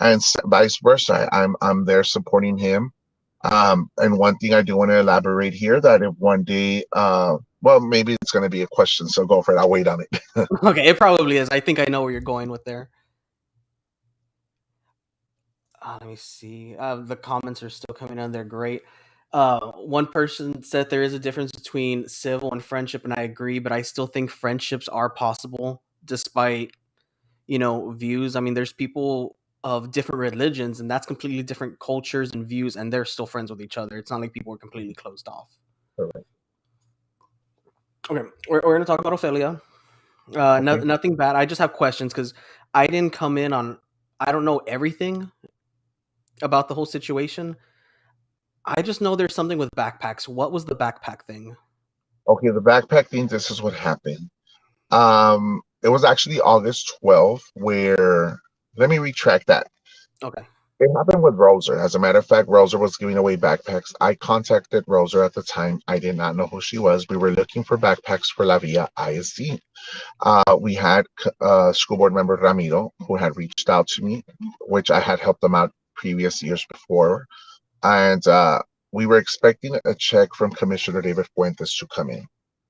and vice versa. I'm there supporting him. And one thing I do want to elaborate here, that if one day, well, maybe it's going to be a question, so go for it. I'll wait on it. Okay, it probably is. I think I know where you're going with there. Let me see. The comments are still coming in. They're great. One person said there is a difference between civil and friendship, and I agree. But I still think friendships are possible despite views. I mean, there's people of different religions, and that's completely different cultures and views, and they're still friends with each other. It's not like people are completely closed off. Correct. Okay, we're gonna talk about Ophelia. Okay. Nothing bad. I just have questions because I didn't come in on. I don't know everything about the whole situation. I just know there's something with backpacks. What was the backpack thing? Okay. The backpack thing. This is what happened. It was actually August 12th, where, let me retract that. Okay. It happened with Roser. As a matter of fact, Roser was giving away backpacks. I contacted Roser at the time. I did not know who she was. We were looking for backpacks for La Via ISD. We had school board member Ramiro, who had reached out to me, which I had helped them out previous years before. And we were expecting a check from Commissioner David Fuentes to come in. Hmm.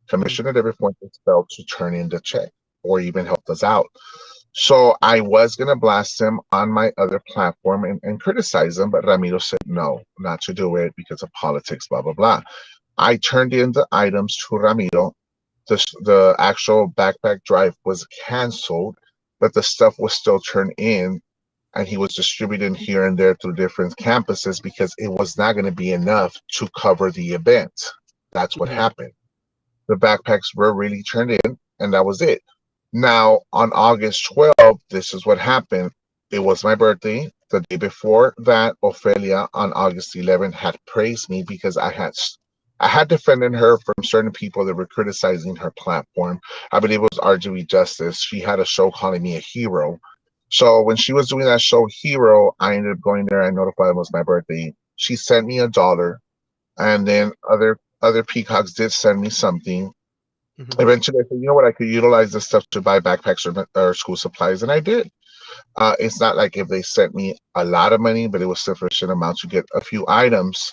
Commissioner David Fuentes failed to turn in the check or even helped us out. So I was going to blast him on my other platform and criticize him, but Ramiro said no, not to do it because of politics, blah, blah, blah. I turned in the items to Ramiro. The actual backpack drive was canceled, but the stuff was still turned in, and he was distributing here and there through different campuses because it was not going to be enough to cover the event. That's what Hmm. happened. The backpacks were really turned in, and that was it. Now, on August 12th, this is what happened. It was my birthday. The day before that, Ophelia on August 11th had praised me because I had defended her from certain people that were criticizing her platform. I believe it was RGB Justice. She had a show calling me a hero. So when she was doing that show, Hero, I ended up going there. I notified it was my birthday. She sent me $1, and then other peacocks did send me something. Hmm. Eventually, I said, you know what, I could utilize this stuff to buy backpacks or school supplies, and I did. It's not like if they sent me a lot of money, but it was sufficient amount to get a few items.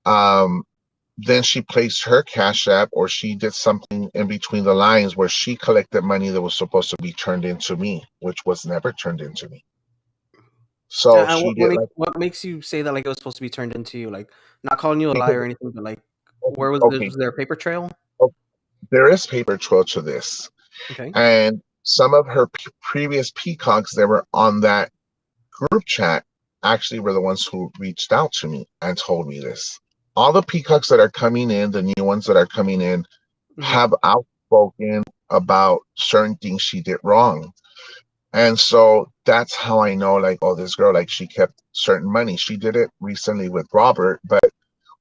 Um, then she placed her cash app, or she did something in between the lines where she collected money that was supposed to be turned into me, which was never turned into me. So And she did like, what makes you say that like it was supposed to be turned into you? Like not calling you a liar because or anything, but like okay, where okay, was there a paper trail? there is paper trail to this, Okay. and some of her previous peacocks that were on that group chat actually were the ones who reached out to me and told me this. All the peacocks that are coming in, the new ones that are coming in, Hmm. have outspoken about certain things she did wrong. And so that's how I know, like, oh, this girl, like, she kept certain money. She did it recently with Robert, but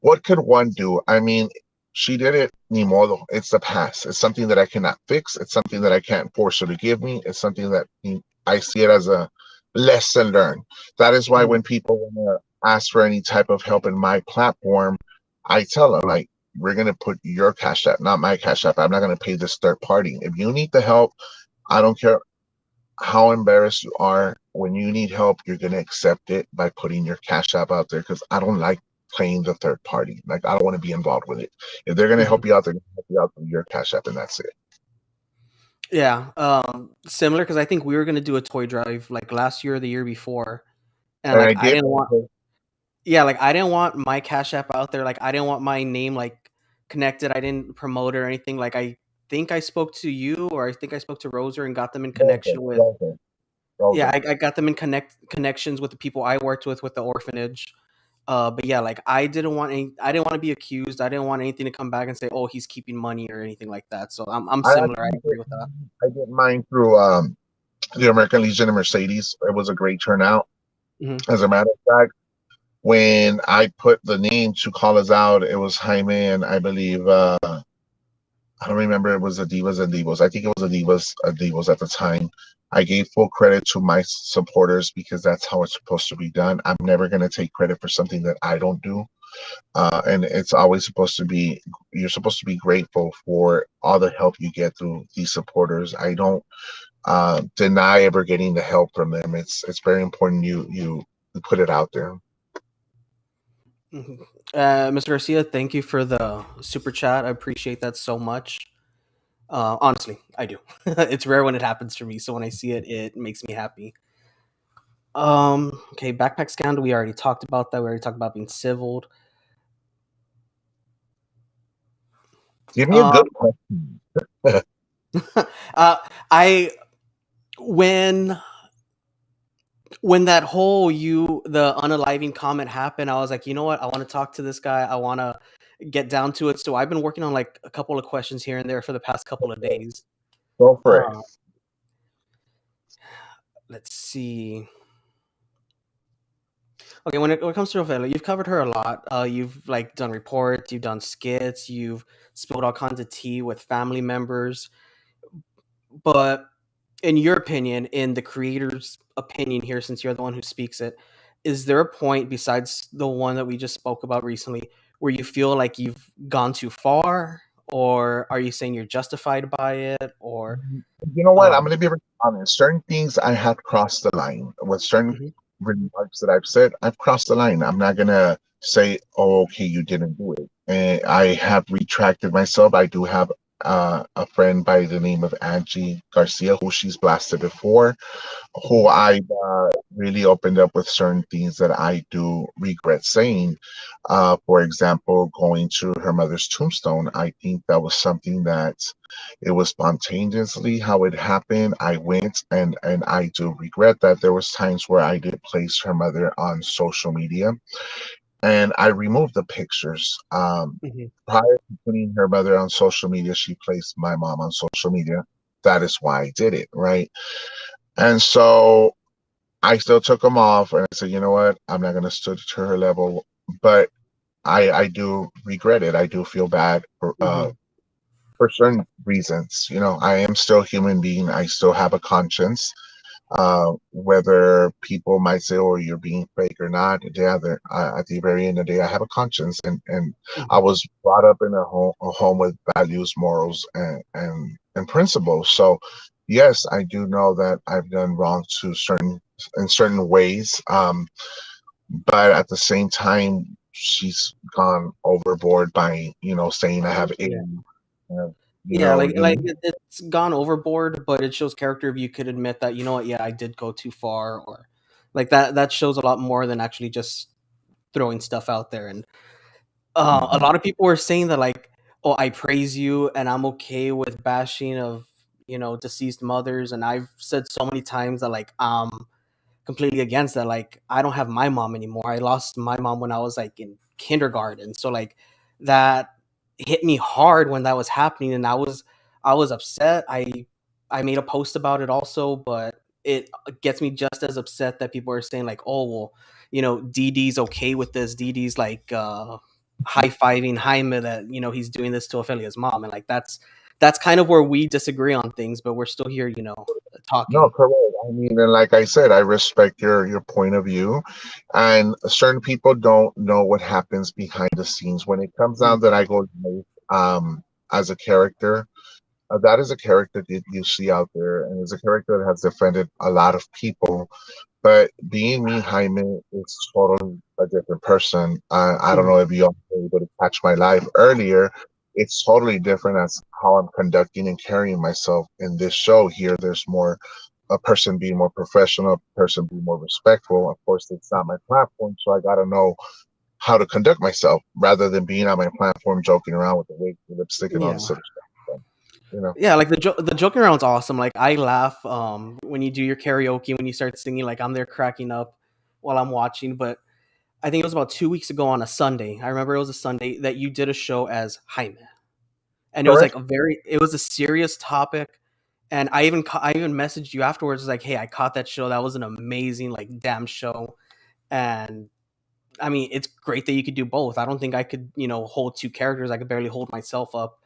what could one do? I mean, she did it, ni modo. It's the past. It's something that I cannot fix. It's something that I can't force her to give me. It's something that I see it as a lesson learned. That is why Hmm. when people want to ask for any type of help in my platform, I tell them, like, we're going to put your cash app, not my cash app. I'm not going to pay this third party. If you need the help, I don't care how embarrassed you are. When you need help, you're going to accept it by putting your cash app out there, because I don't like playing the third party. Like, I don't want to be involved with it. If they're going to Hmm. help you out, they're going to help you out through your cash app, and that's it. Yeah. Similar because I think we were gonna do a toy drive like last year or the year before, and And like I I did. didn't want. Yeah, like I didn't want my cash app out there. Like I didn't want my name like connected. I didn't promote it or anything. Like I think I spoke to you or I think I spoke to Roser and got them in connection with. Yeah, Okay. I got them in connections with the people I worked with the orphanage. But yeah, like I didn't want to be accused. I didn't want anything to come back and say, "Oh, he's keeping money" or anything like that. So I'm I similar. I actually agree with that. I did mine through the American Legion of Mercedes. It was a great turnout. Hmm. As a matter of fact, when I put the name to call us out, it was Jaime and I believe I don't remember, it was the Divas and Divos. I think it was the Divos at the time. I gave full credit to my supporters because that's how it's supposed to be done. I'm never going to take credit for something that I don't do. And it's always supposed to be, you're supposed to be grateful for all the help you get through these supporters. I don't deny ever getting the help from them. It's very important you put it out there. Hmm. Mr. Garcia, thank you for the super chat. I appreciate that so much. Honestly, I do. It's rare when it happens for me, so when I see it, it makes me happy. Okay, backpack scandal. We already talked about that. We already talked about being civiled. Give me a Um, good question. uh, I when that whole the unaliving comment happened, I was like, you know what? I want to talk to this guy. I want to get down to it. So I've been working on like a couple of questions here and there for the past couple of days. Go for it. Uh, let's see. Okay, when it comes to Rafaela, you've covered her a lot. You've like done reports, you've done skits, you've spilled all kinds of tea with family members. But in your opinion, in the creator's opinion here, since you're the one who speaks it, is there a point besides the one that we just spoke about recently where you feel like you've gone too far, or are you saying you're justified by it, or You know what? I'm um, going to be very honest. Certain things I have crossed the line. With certain mhm, remarks that I've said, I've crossed the line. I'm not going to say, oh, okay, you didn't do it. And I have retracted myself. I do have a friend by the name of Angie Garcia, who she's blasted before, who mhm, I really opened up with certain things that I do regret saying. For example, going to her mother's tombstone, I think that was something that it was spontaneously how it happened. I went and I do regret that there was times where I did place her mother on social media and I removed the pictures. mhm, Prior to putting her mother on social media, she placed my mom on social media. That is why I did it, right? And so I still took them off, and I said, you know what? I'm not going to stood to her level, but I do regret it. I do feel bad mhm. for certain reasons. You know, I am still a human being. I still have a conscience. Whether people might say, "Oh, you're being fake" or not, yeah, at the very end of the day, I have a conscience, and I Mhm. was brought up in a home with values, morals, and principles. So, yes, I do know that I've done wrong to certain in certain ways. But at the same time, she's gone overboard by saying I have Yeah. AIDS. Yeah, like You know. it's gone overboard, but it shows character if you could admit that, you know what, yeah, I did go too far, or like that shows a lot more than actually just throwing stuff out there. And a Mhm. lot of people were saying that like, oh, I praise you and I'm okay with bashing of, deceased mothers. And I've said so many times that like completely against that. Like, I don't have my mom anymore. I lost my mom when I was like in kindergarten. So like that hit me hard when that was happening, and I was upset. I made a post about it also, but it gets me just as upset that people are saying like, oh well, Dee Dee's okay with this. Dee Dee's like high fiving Jaime that he's doing this to Ophelia's mom, and like that's kind of where we disagree on things, but we're still here, No, talking. correct. I mean, and like I said, I respect your point of view, and certain people don't know what happens behind the scenes when it comes down that I go as a character. That is a character that you see out there, and is a character that has defended a lot of people. But being me, Jaime, is totally a different person. I don't Mhm. know if you all were able to catch my live earlier. It's totally different as how I'm conducting and carrying myself in this show here. There's more a person being more professional, a person being more respectful. Of course, it's not my platform, so I got to know how to conduct myself rather than being on my platform joking around with the wig, the lipstick, and all Yeah. this other stuff. You know, Yeah, like the joking around's awesome. Like I laugh when you do your karaoke, when you start singing, like I'm there cracking up while I'm watching. But I think it was about 2 weeks ago on a Sunday. I remember it was a Sunday that you did a show as Jaime, and it was like correct? it was a serious topic. And I even messaged you afterwards, like, hey, I caught that show. That was an amazing, like, damn show. And I mean, it's great that you could do both. I don't think I could, hold two characters. I could barely hold myself up.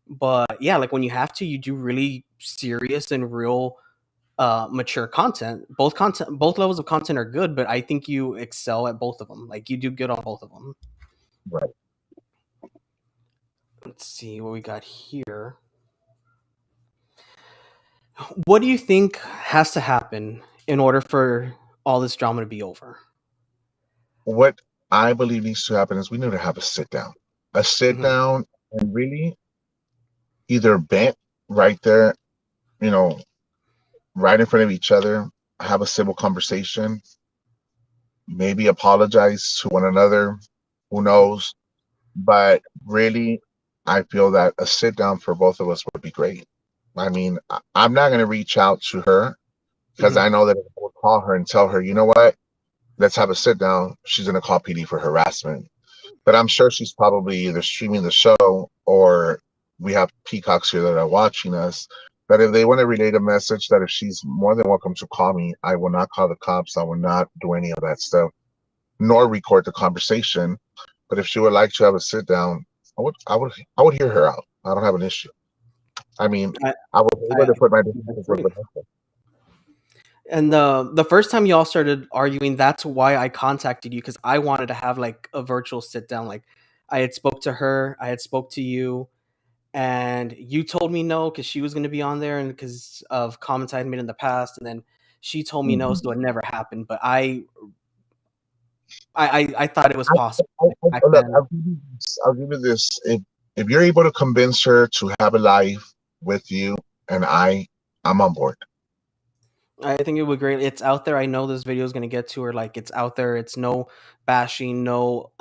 But yeah, like when you have to, you do really serious and real mature content. Both levels of content are good, but I think you excel at both of them. Like you do good on both of them. Right. Let's see what we got here. What do you think has to happen in order for all this drama to be over? What I believe needs to happen is we need to have a sit Hmm. down, and really either vent right there, you know, right in front of each other, have a civil conversation, maybe apologize to one another. Who knows? But really, I feel that a sit down for both of us would be great. I mean, I'm not going to reach out to her because Hmm. I know that if I would call her and tell her, you know what, let's have a sit down, she's going to call PD for harassment. But I'm sure she's probably either streaming the show or we have peacocks here that are watching us. That if they want to relay a message, that if she's more than welcome to call me, I will not call the cops. I will not do any of that stuff, nor record the conversation. But if she would like to have a sit down, I would hear her out. I don't have an issue. I mean, I, I was able I to put my that's differences with great. Vanessa. And the first time y'all started arguing, that's why I contacted you because I wanted to have like a virtual sit down. Like I had spoke to her, I had spoke to you, and you told me no because she was going to be on there and because of comments I had made in the past, and then she told me no, Mhm. so it never happened. But I thought it was possible like, back Look, then. I'll give you this. If you're able to convince her to have a life with you and I'm on board. I think it would great. It's out there. I know this video is going to get to her. Like it's out there. It's no bashing, no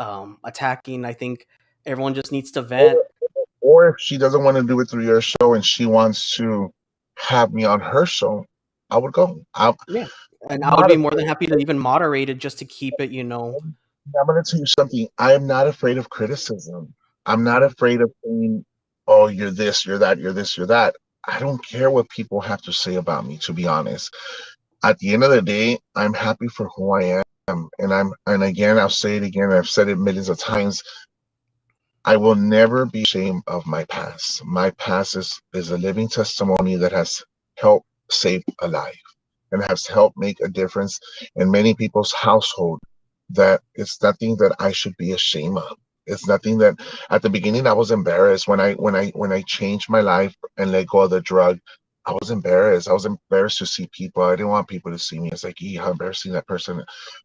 attacking. I think everyone just needs to vent. Or, or if she doesn't want to do it through your show and she wants to have me on her show, I would go. Yeah. And I'm I would not be more than afraid. happy to even moderate it just to keep it, I'm going to tell you something. I am not afraid of criticism. I'm not Mhm. afraid of saying, "Oh, you're this, you're that, you're this, you're that." I don't care what people have to say about me. To be honest, at the end of the day, I'm happy for who I am, and again, I'll say it again. I've said it millions of times. I will never be ashamed of my past. My past is a living testimony that has helped save a life and has helped make a difference in many people's household. That it's nothing that I should be ashamed of. It's nothing that at the beginning I was embarrassed when I changed my life and let go of the drug. I was embarrassed. I was embarrassed to see people. I didn't want people to see me. It's like, how embarrassing that person.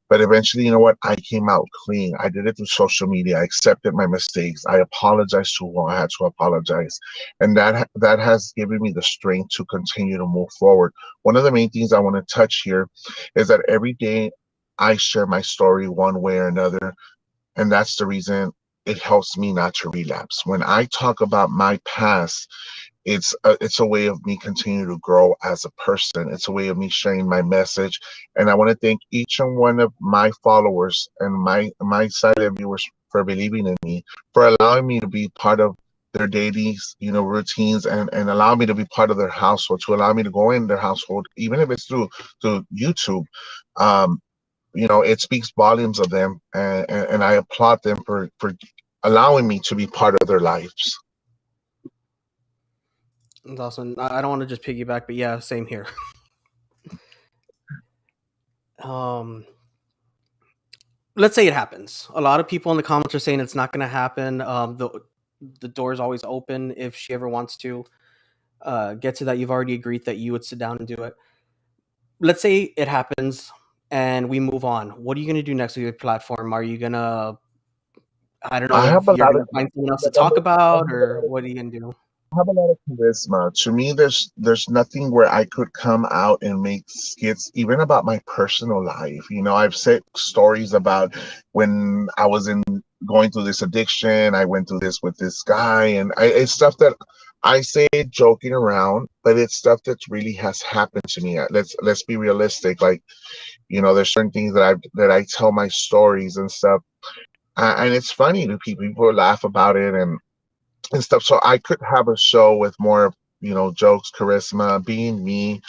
But eventually, you know what? I came out clean. I did it through social media. I accepted my mistakes. I apologized to who I had to apologize, and that has given me the strength to continue to move forward. One of the main things I want to touch here is that every day I share my story one way or another, and that's the reason it helps me not to relapse. When I talk about my past, it's a way of me continuing to grow as a person. It's a way of me sharing my message, and I want to thank each and one of my followers and my silent viewers for believing in me, for allowing me to be part of their daily, routines, and allow me to be part of their household, to allow me to go in their household, even if it's through YouTube. Um, it speaks volumes of them, and I applaud them for allowing me to be part of their lives. It's awesome. I don't want to just piggyback, but yeah, same here. Um, let's say it happens. A lot of people in the comments are saying it's not going to happen. The door is always open if she ever wants to get to that. You've already agreed that you would sit down and do it. Let's say it happens and we move on. What are you going to do next with your platform? Are you going to, I don't I know have if a you're lot going of to find someone else to look, I'm, talk I about have a or lot of what are you going to do? I have a lot of charisma. To me, there's nothing where I could come out and make skits, even about my personal life. I've said stories about when I was in going through this addiction. I went through this with this guy, and it's stuff that I say it joking around, but it's stuff that really has happened to me. Let's be realistic. Like, there's certain things that I tell my stories and stuff, and it's funny to people. People laugh about it and stuff. So I could have a show with more, jokes, charisma, being me,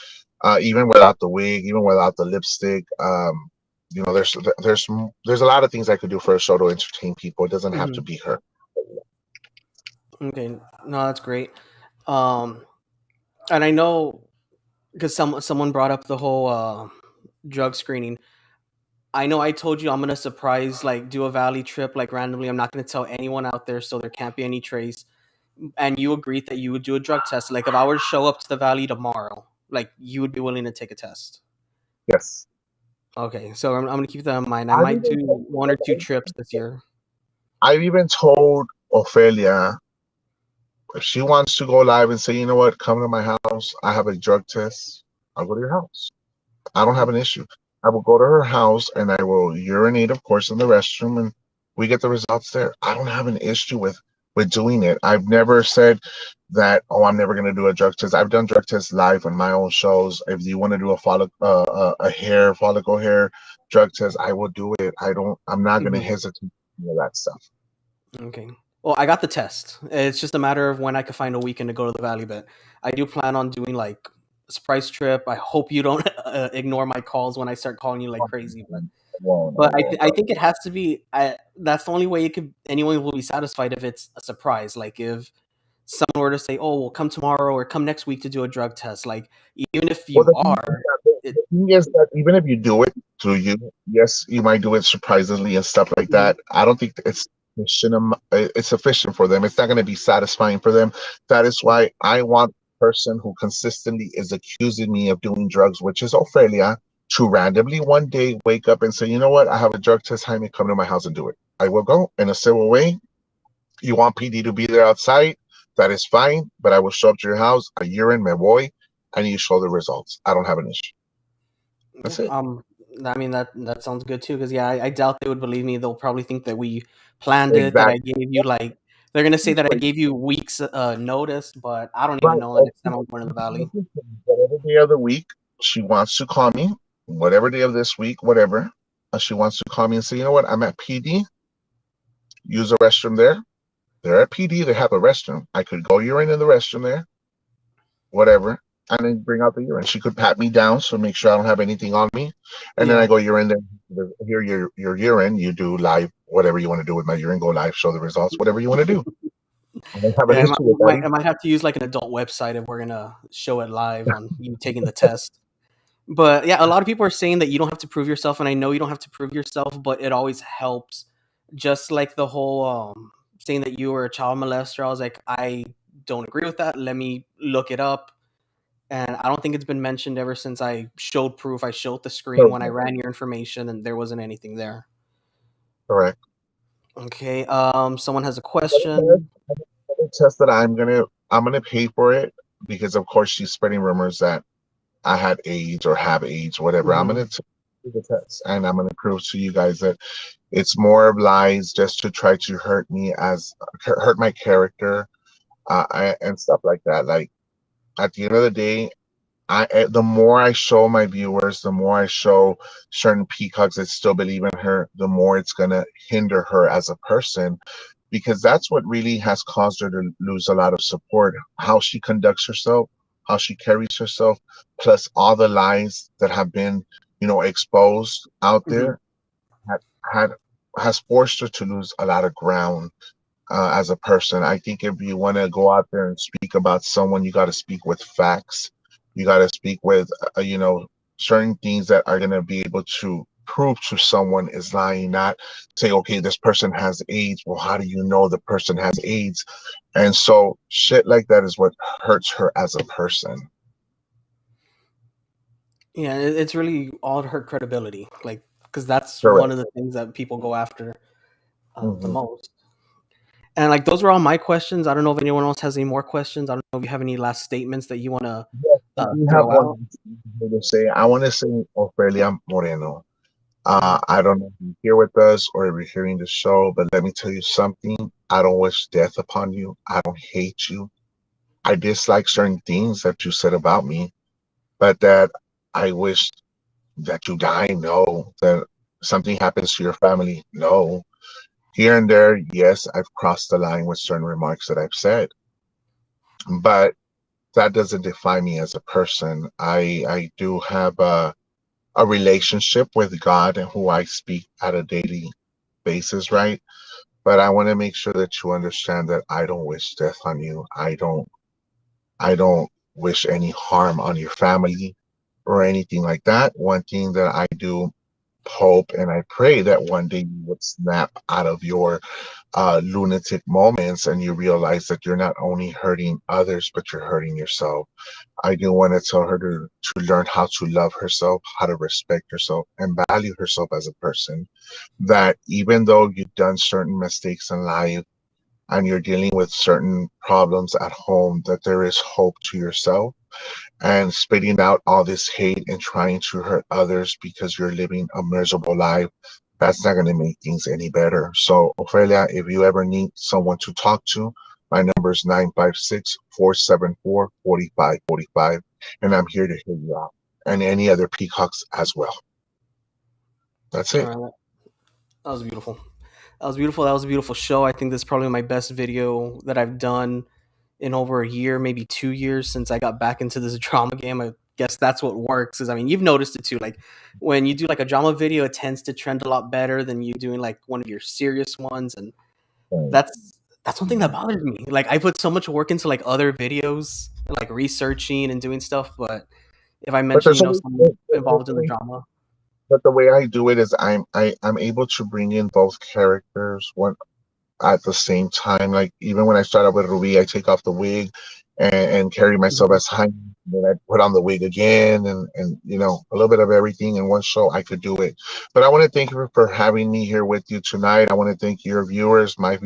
even without the wig, even without the lipstick. There's there's a lot of things I could do for a show to entertain people. It doesn't have to Mhm. be her. Okay, no, that's great. Um, and I know because someone brought up the whole drug screening. I know I told you I'm gonna surprise, like, do a valley trip, like, randomly. I'm not gonna tell anyone out there, so there can't be any trace. And you agreed that you would do a drug test. Like, if I were to show up to the valley tomorrow, like, you would be willing to take a test. Yes, Okay, so I'm gonna keep that in mind. I I've might even do told, one or two trips this year. I've even told Ophelia if she wants to go live and say, you know what, come to my house. I have a drug test. I'll go to your house. I don't have Okay. an issue. I will go to her house and I will urinate, of course, in the restroom, and we get the results there. I don't have an issue with doing it. I've never said that. Oh, I'm never going to do a drug test. I've done drug tests live on my own shows. If you want to do a hair follicle hair drug test, I will do it. I'm not going to Mhm. hesitate to do that stuff. Okay. Well, I got the test. It's just a matter of when I can find a weekend to go to the valley. But I do plan on doing, like, a surprise trip. I hope you don't ignore my calls when I start calling you like crazy. But I won't. I but won't. I think it has to be. That's the only way anyone will be satisfied if it's a surprise. Like, if someone were to say, "Oh, well, come tomorrow or come next week to do a drug test," like, even if Well, you are, it. the thing is that even if you do it through you, yes, you might do it surprisingly and stuff like Mhm, that. I don't think it's sufficient. It's sufficient for them. It's not going to be satisfying for them. That is mhm, why I want a person who consistently is accusing me of doing drugs, which is Ophelia, to randomly one day wake up and say, you know what, I have a drug test. Jaime, come to my house and do it. I will go in a civil way. You want PD to be there outside? That is fine, but I will show up to your house, a urine, me voy, and you show the results. I don't have an issue. yeah. That's it. I mean, that sounds good too. Because, yeah, I doubt they would believe me. They'll probably think that we planned it. That I Exactly. gave you, like, they're gonna say that I gave you weeks notice, but I don't even Right. know the next time I'm going to the valley. Whatever day of the week she wants to call me, whatever day of this week, whatever, she wants to call me and say, you know what, I'm at PD, use a restroom there. They're at PD, they have a restroom. I could go urine in the restroom there, whatever, and then bring out the urine. She could pat me down so make sure I don't have anything on me. And then I Yeah. go urine there. Here, your urine. You do live, whatever you want to do with my urine. Go live, show the results, whatever you want to do. I don't have an Yeah, issue with that I either. might have to use, like, an adult website if we're gonna show it live on you taking the test. But, yeah, a lot of people are saying that you don't have to prove yourself, and I know you don't have to prove yourself, but it always helps. Just like the whole, saying that you were a child molester, I was like, "I don't agree with that, let me look it up," and I don't think it's been mentioned ever since I showed proof. I showed the screen when I Correct. ran your information, and there wasn't anything there. Correct. Okay, someone has a Another question. test that I'm gonna pay for it because of course she's spreading rumors that I had AIDS or have AIDS, whatever. I'm Mhm, gonna do the test and I'm gonna prove to you guys that it's more of lies just to try to hurt me as hurt my character, and stuff like that. Like at the end of the day, the more I show my viewers, the more I show certain peacocks that still believe in her, the more it's gonna hinder her as a person, because that's what really has caused her to lose a lot of support. How she conducts herself, how she carries herself, plus all the lies that have been, exposed out mhm, there, had, had has forced her to lose a lot of ground, as a person. I think if you want to go out there and speak about someone, you got to speak with facts. You got to speak with, certain things that are going to be able to prove to someone is lying, not say, okay, this person has AIDS. Well, how do you know the person has AIDS? And so shit like that is what hurts her as a person. yeah, it's really all her credibility, like, because that's one Correct. of the things that people go after, the Hmm. most. And, like, those are all my questions. I don't know if anyone else has any more questions. I don't know if you have any last statements that you wanna, Yes, I do have throw one out. thing to say. I want to say Ofelia Moreno. Mhm. I don't know if you're here with us or if you're hearing the show, but let me tell you something. I don't wish death upon you. I don't hate you. I dislike certain things that you said about me, but that I wish that you die, no. That something happens to your family, no. Here and there, yes, I've crossed the line with certain remarks that I've said, but that doesn't define me as a person. I do have a relationship with God and who I speak at a daily basis, right? But I want to make sure that you understand that I don't wish death on you. I don't wish any harm on your family or anything like that. One thing that I do hope and I pray that one day you would snap out of your lunatic moments and you realize that you're not only hurting others, but you're hurting yourself. I do want to tell her to learn how to love herself, how to respect herself, and value herself as a person. That even though you've done certain mistakes in life and you're dealing with certain problems at home, that there is hope to yourself, and spitting out all this hate and trying to hurt others because you're living a miserable life, that's not going to make things any better. So, Ophelia, if you ever need someone to talk to, my number is 956-474-4545, and I'm here to hear you out. And any other peacocks as well. That's All it. right, that was beautiful. That was beautiful. That was a beautiful show. I think this is probably my best video that I've done in over a year, maybe 2 years since I got back into this drama game. I guess that's what works. Is I mean, you've noticed it too. Like when you do like a drama video, it tends to trend a lot better than you doing like one of your serious ones, and that's one thing that bothers me. Like I put so much work into like other videos, and, like researching and doing stuff, but if I But mention there's only, someone there's involved in the only drama, but the way I do it is I'm able to bring in both characters one at the same time. Like even when I start out with Ruby, I take off the wig and carry myself Mhm. as Jaime. Then I put on the wig again, and a little bit of everything in one show. I could do it. But I want to thank you for having me here with you tonight. I want to thank your viewers, my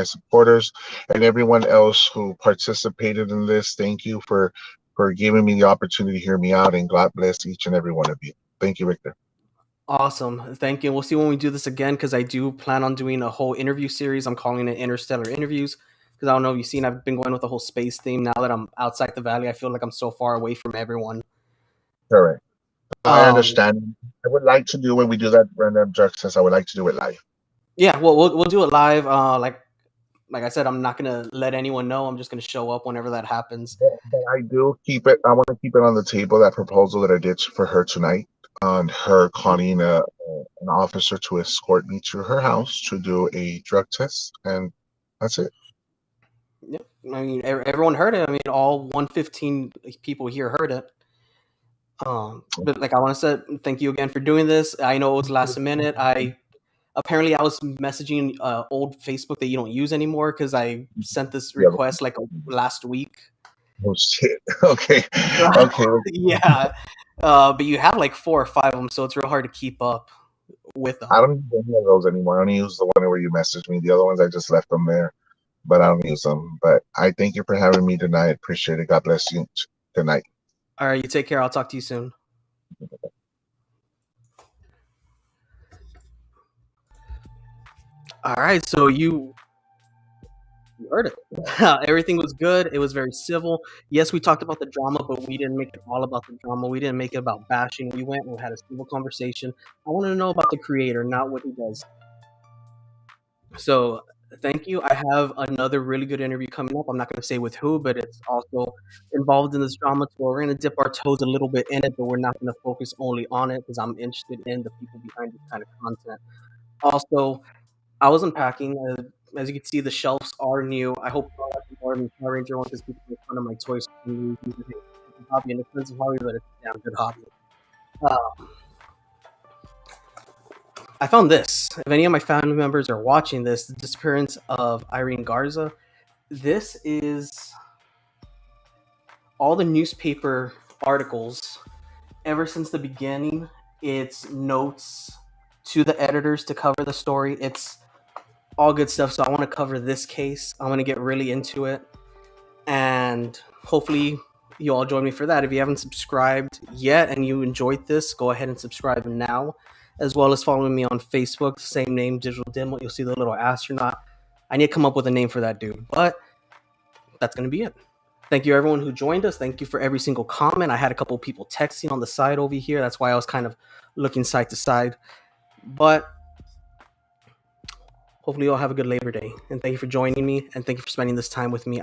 supporters, and everyone else who participated in this. Thank you for giving me the opportunity to hear me out, and God bless each and every one of you. Thank you, Victor. Awesome. Thank you. We'll see when we do this again because I do plan on doing a whole interview series. I'm calling it Interstellar Interviews because I don't know if you've seen, I've been going with the whole space theme. Now that I'm outside the valley, I feel like I'm so far away from everyone. Correct. I Um, understand. I would like to do when we do that random justice. I would like to do it live. yeah, well, we'll do it live. Like I said, I'm not gonna let anyone know. I'm just gonna show up whenever that happens. But I do keep it. I want to keep it on the table. That proposal that I did for her tonight, on her calling an officer to escort me to her house to do a drug test, and that's it. Yeah, I mean, everyone heard it. I mean, all 115 people here heard it. But like I want to say, thank you again for doing this. I know it was last minute. I was messaging old Facebook that you don't use anymore because I sent this Yeah. request like last week. Oh shit. Okay. Okay. Yeah, but you have like 4 or 5 of them, so it's real hard to keep up with I them. don't use any of those anymore. I only use the one where you messaged me. The other ones I just left them there, but I don't use them. But I thank you for having me tonight. Appreciate it. God bless you. Good night. All right, you take care. I'll talk to you soon. All right, so you heard it. Everything was good. It was very civil. Yes, we talked about the drama, but we didn't make it all about the drama. We didn't make it about bashing. We went and we had a civil conversation. I wanted to know about the creator, not what he does. So thank you. I have another really good interview coming up. I'm not going to say with who, but it's also involved in this drama. So we're going to dip our toes a little bit in it, but we're not going to focus only on it because I'm interested in the people behind this kind of content. Also, I was unpacking. As you can see, the shelves are new. I hope you all like the Barbie Power Ranger one because people make fun of my toys. It's a hobby, an expensive hobby, but it's a damn good hobby. Uh, I found this. If any of my family members are watching this, the disappearance of Irene Garza. This is all the newspaper articles ever since the beginning. It's notes to the editors to cover the story. It's all good stuff. So I want to cover this case. I want to get really into it. And hopefully you all join me for that. If you haven't subscribed yet and you enjoyed this, go ahead and subscribe now, as well as following me on Facebook, same name, Digital Dimwit. You'll see the little astronaut. I need to come up with a name for that dude, but that's going to be it. Thank you, everyone who joined us. Thank you for every single comment. I had a couple people texting on the side over here. That's why I was kind of looking side to side. But hopefully, you all have a good Labor Day. And thank you for joining me. And thank you for spending this time with me.